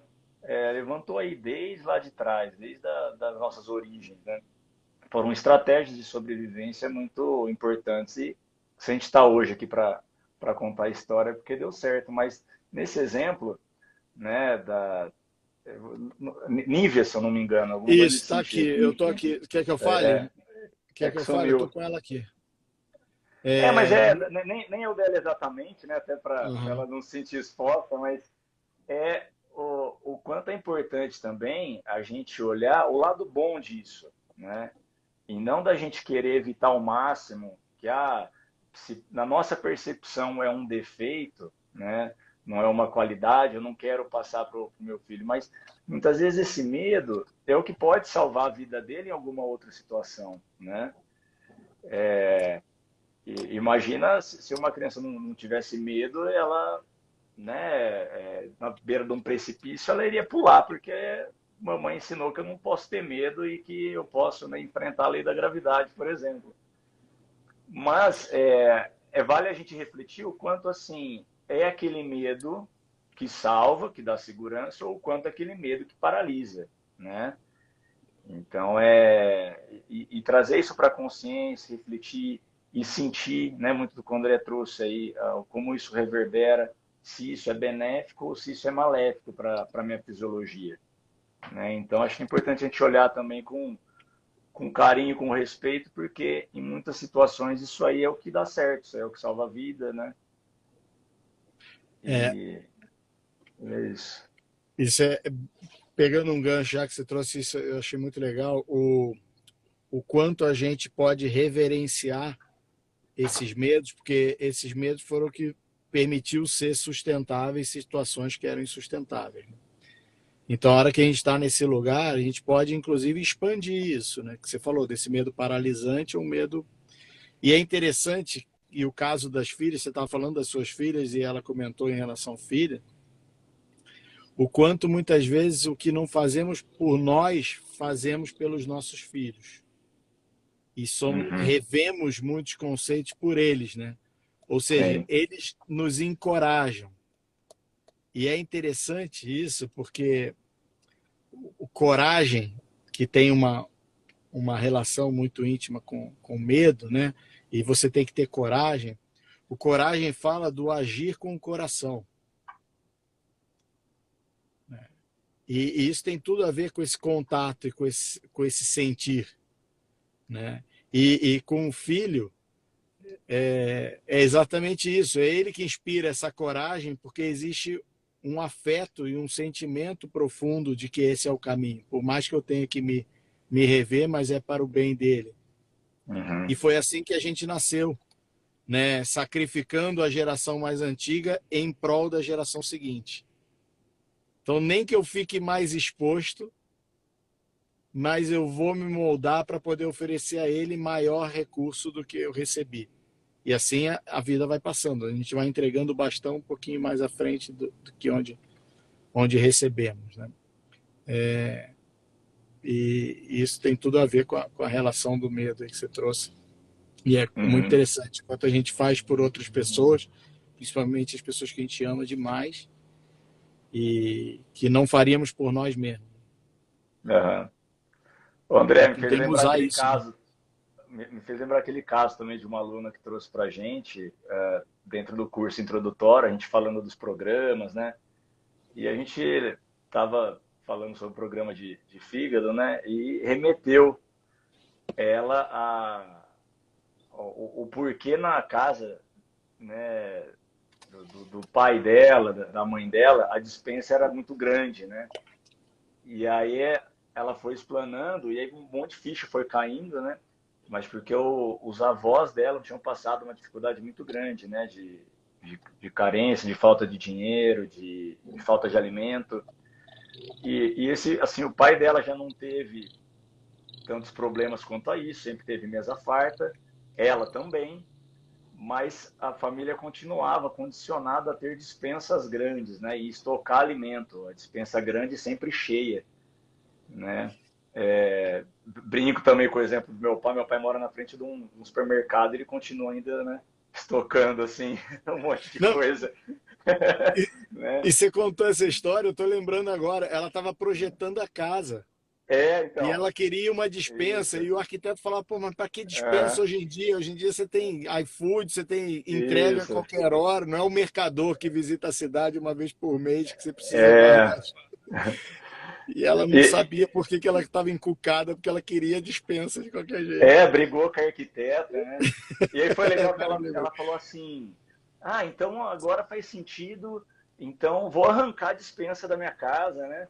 levantou aí, desde lá de trás, desde das nossas origens, né? Foram estratégias de sobrevivência muito importantes. E se a gente está hoje aqui para contar a história, é porque deu certo. Mas nesse exemplo, né, Nívia, se eu não me engano, alguma coisa Isso, nesse tá aqui. sentido. Eu tô aqui. Quer que eu fale? Quer que Que eu fale? Eu tô sumiu. com ela aqui. Mas É... nem eu dela exatamente, né, até para Uhum. ela não se sentir exposta, mas é o quanto é importante também a gente olhar o lado bom disso, né? E não da gente querer evitar ao máximo que se na nossa percepção é um defeito, né? Não é uma qualidade, eu não quero passar para o meu filho, mas muitas vezes esse medo é o que pode salvar a vida dele em alguma outra situação, né? Imagina se uma criança não tivesse medo, ela, né, na beira de um precipício, ela iria pular, porque mamãe ensinou que eu não posso ter medo e que eu posso, né, enfrentar a lei da gravidade, por exemplo. Mas vale a gente refletir o quanto assim é aquele medo que salva, que dá segurança, ou o quanto é aquele medo que paralisa, né? Então e trazer isso para a consciência, refletir e sentir, né, muito do que o André trouxe aí, como isso reverbera, se isso é benéfico ou se isso é maléfico para a minha fisiologia, né? Então acho que é importante a gente olhar também com carinho, com respeito, porque em muitas situações isso aí é o que dá certo, isso aí é o que salva a vida, né? É, E é isso. isso pegando um gancho já que você trouxe isso, eu achei muito legal o quanto a gente pode reverenciar esses medos, porque esses medos foram o que permitiu ser sustentáveis em situações que eram insustentáveis. Então, a hora que a gente está nesse lugar, a gente pode, inclusive, expandir isso, né? Que você falou desse medo paralisante, um medo. E é interessante, e o caso das filhas, você estava falando das suas filhas e ela comentou em relação à filha, o quanto muitas vezes o que não fazemos por nós, fazemos pelos nossos filhos. E Uhum. revemos muitos conceitos por eles, né? Ou seja, Sim. eles nos encorajam. E é interessante isso, porque o coragem, que tem uma relação muito íntima com medo, né? E você tem que ter coragem. O coragem fala do agir com o coração. Né? E isso tem tudo a ver com esse contato e com esse sentir. Né? E com o filho, é exatamente isso. É ele que inspira essa coragem, porque existe um afeto e um sentimento profundo de que esse é o caminho. Por mais que eu tenha que me rever, mas é para o bem dele. E Uhum. foi assim que a gente nasceu, né? Sacrificando a geração mais antiga em prol da geração seguinte. Então, nem que eu fique mais exposto, mas eu vou me moldar para poder oferecer a ele maior recurso do que eu recebi. E assim a vida vai passando. A gente vai entregando o bastão um pouquinho mais à frente do que onde recebemos. Né? E isso tem tudo a ver com a relação do medo que você trouxe. E é muito Uhum. interessante. Quanto a gente faz por outras pessoas, principalmente as pessoas que a gente ama demais, e que não faríamos por nós mesmos. Uhum. O André, E me fez podemos lembrar usar aquele isso. Né? caso, me fez lembrar aquele caso também de uma aluna que trouxe para a gente, dentro do curso introdutório, a gente falando dos programas, né? E a gente estava falando sobre o programa de fígado, né? E remeteu ela o porquê na casa, né, do pai dela, da mãe dela, a dispensa era muito grande, né? E aí ela foi explanando e aí um monte de ficha foi caindo, né? Mas porque os avós dela tinham passado uma dificuldade muito grande, né? De carência, de falta de dinheiro, de falta de alimento. E esse, assim, o pai dela já não teve tantos problemas quanto a isso, sempre teve mesa farta, ela também, mas a família continuava condicionada a ter despensas grandes, né? E estocar alimento, a despensa grande sempre cheia, né? Brinco também com o exemplo do meu pai. Meu pai mora na frente de um supermercado e ele continua ainda, né, estocando assim um monte de Não, coisa, e, né? e você contou essa história, eu tô lembrando agora, ela estava projetando a casa. E Então, ela queria uma dispensa, isso, e o arquiteto falava, pô, mas para que dispensa aham, hoje em dia? Hoje em dia você tem iFood, você tem entrega a isso, qualquer hora, não é o mercador que visita a cidade uma vez por mês que você precisa guardar. é, E ela não e, sabia por que que ela estava encucada, porque ela queria dispensa de qualquer jeito. brigou com a arquiteta, né? E aí foi legal que Ela ela lembrou. falou assim, ah, então agora faz sentido, então vou arrancar a despensa da minha casa, né?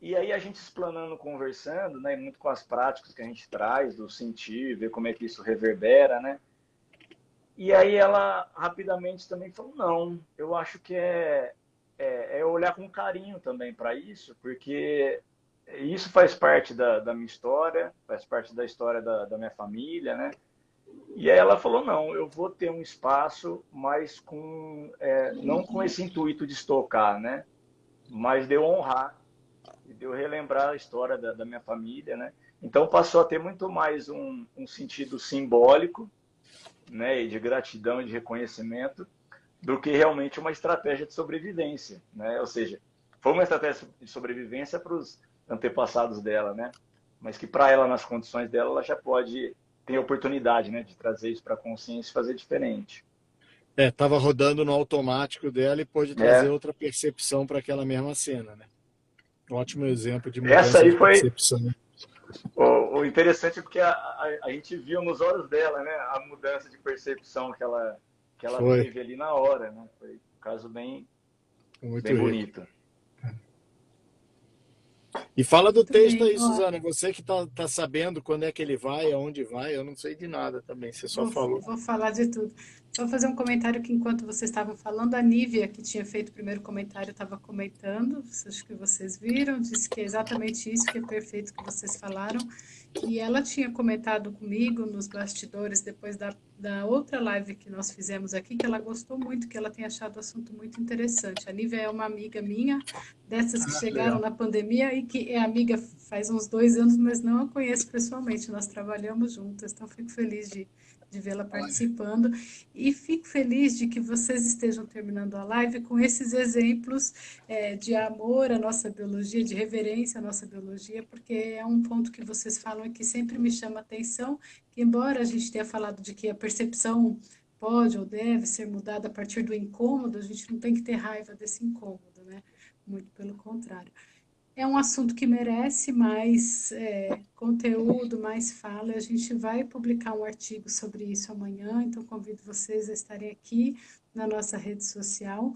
E aí a gente explanando, conversando, né, muito com as práticas que a gente traz, do sentir, ver como é que isso reverbera, né? E aí ela rapidamente também falou, não, eu acho que é olhar com carinho também para isso, porque isso faz parte da minha história, faz parte da história da minha família, né? E aí ela falou, não, eu vou ter um espaço, mas não com esse intuito de estocar, né? Mas de eu honrar e de eu relembrar a história da minha família, né? Então passou a ter muito mais um sentido simbólico, né, e de gratidão e de reconhecimento, do que realmente uma estratégia de sobrevivência, né? Ou seja, foi uma estratégia de sobrevivência para os antepassados dela, né? Mas que para ela, nas condições dela, ela já pode ter a oportunidade, né, de trazer isso para a consciência e fazer diferente. Estava rodando no automático dela e pôde trazer É, outra percepção para aquela mesma cena, né? Ótimo exemplo de essa mudança aí de foi percepção. o interessante, porque a gente viu nos olhos dela, né, a mudança de percepção que ela Foi teve ali na hora, né? Foi um caso bem, muito bem rico. bonito. E fala do Muito texto bem. aí, Ó, Suzana. Você que tá sabendo quando é que ele vai, aonde vai, eu não sei de nada também. Você só falou. vou falar de tudo. Só fazer um comentário que enquanto vocês estavam falando, a Nívia, que tinha feito o primeiro comentário, estava comentando, acho que vocês viram, disse que é exatamente isso, que é perfeito que vocês falaram. E ela tinha comentado comigo nos bastidores, depois da outra live que nós fizemos aqui, que ela gostou muito, que ela tem achado o assunto muito interessante. A Nívia é uma amiga minha, dessas que Ah, chegaram legal. na pandemia e que é amiga faz uns 2 anos, mas não a conheço pessoalmente. Nós trabalhamos juntas, então fico feliz de vê-la participando. E fico feliz de que vocês estejam terminando a live com esses exemplos de amor à nossa biologia, de reverência à nossa biologia, porque é um ponto que vocês falam e que sempre me chama a atenção, que embora a gente tenha falado de que a percepção pode ou deve ser mudada a partir do incômodo, a gente não tem que ter raiva desse incômodo, né? Muito pelo contrário. É um assunto que merece mais conteúdo, mais fala. A gente vai publicar um artigo sobre isso amanhã, então convido vocês a estarem aqui na nossa rede social.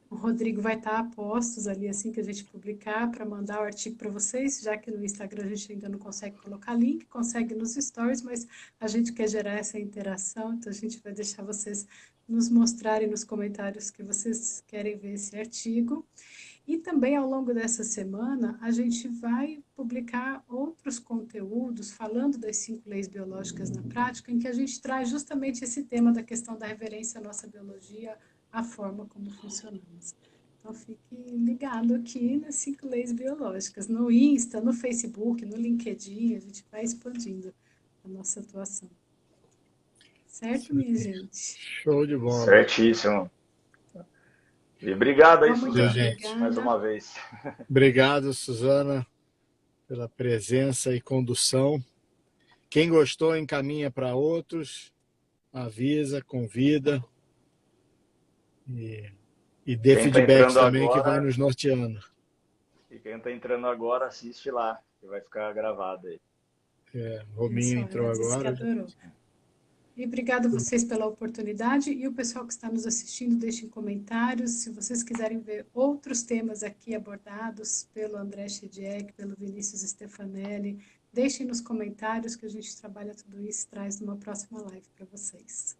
O Rodrigo vai estar a postos ali assim que a gente publicar para mandar o artigo para vocês, já que no Instagram a gente ainda não consegue colocar link, consegue nos stories, mas a gente quer gerar essa interação, então a gente vai deixar vocês nos mostrarem nos comentários que vocês querem ver esse artigo. E também ao longo dessa semana a gente vai publicar outros conteúdos falando das 5 leis biológicas na prática, em que a gente traz justamente esse tema da questão da reverência à nossa biologia, à forma como funcionamos. Então fique ligado aqui nas 5 leis biológicas, no Insta, no Facebook, no LinkedIn, a gente vai expandindo a nossa atuação. Certo, minha gente? Show de bola. Certíssimo. E obrigado aí, Então, muito Meu Suzana, gente. mais obrigada. uma vez. Obrigado, Suzana, pela presença e condução. Quem gostou, encaminha para outros, avisa, convida e, e dê Quem está feedbacks entrando também que vai agora, nos norteando. assiste lá, que vai ficar gravado aí. Rominho Isso, entrou ela disse que agora. adorou. E obrigado a vocês pela oportunidade e o pessoal que está nos assistindo, deixem comentários. Se vocês quiserem ver outros temas aqui abordados pelo André Shediek, pelo Vinícius Stefanelli, deixem nos comentários que a gente trabalha tudo isso e traz numa próxima live para vocês.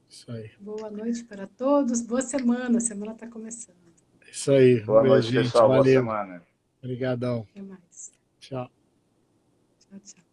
Isso aí. Boa noite para todos, boa semana, a semana está começando. Isso aí. Um Boa beijo, noite, gente. pessoal. Boa Valeu. semana. Obrigadão. Até mais. Tchau. Tchau, tchau.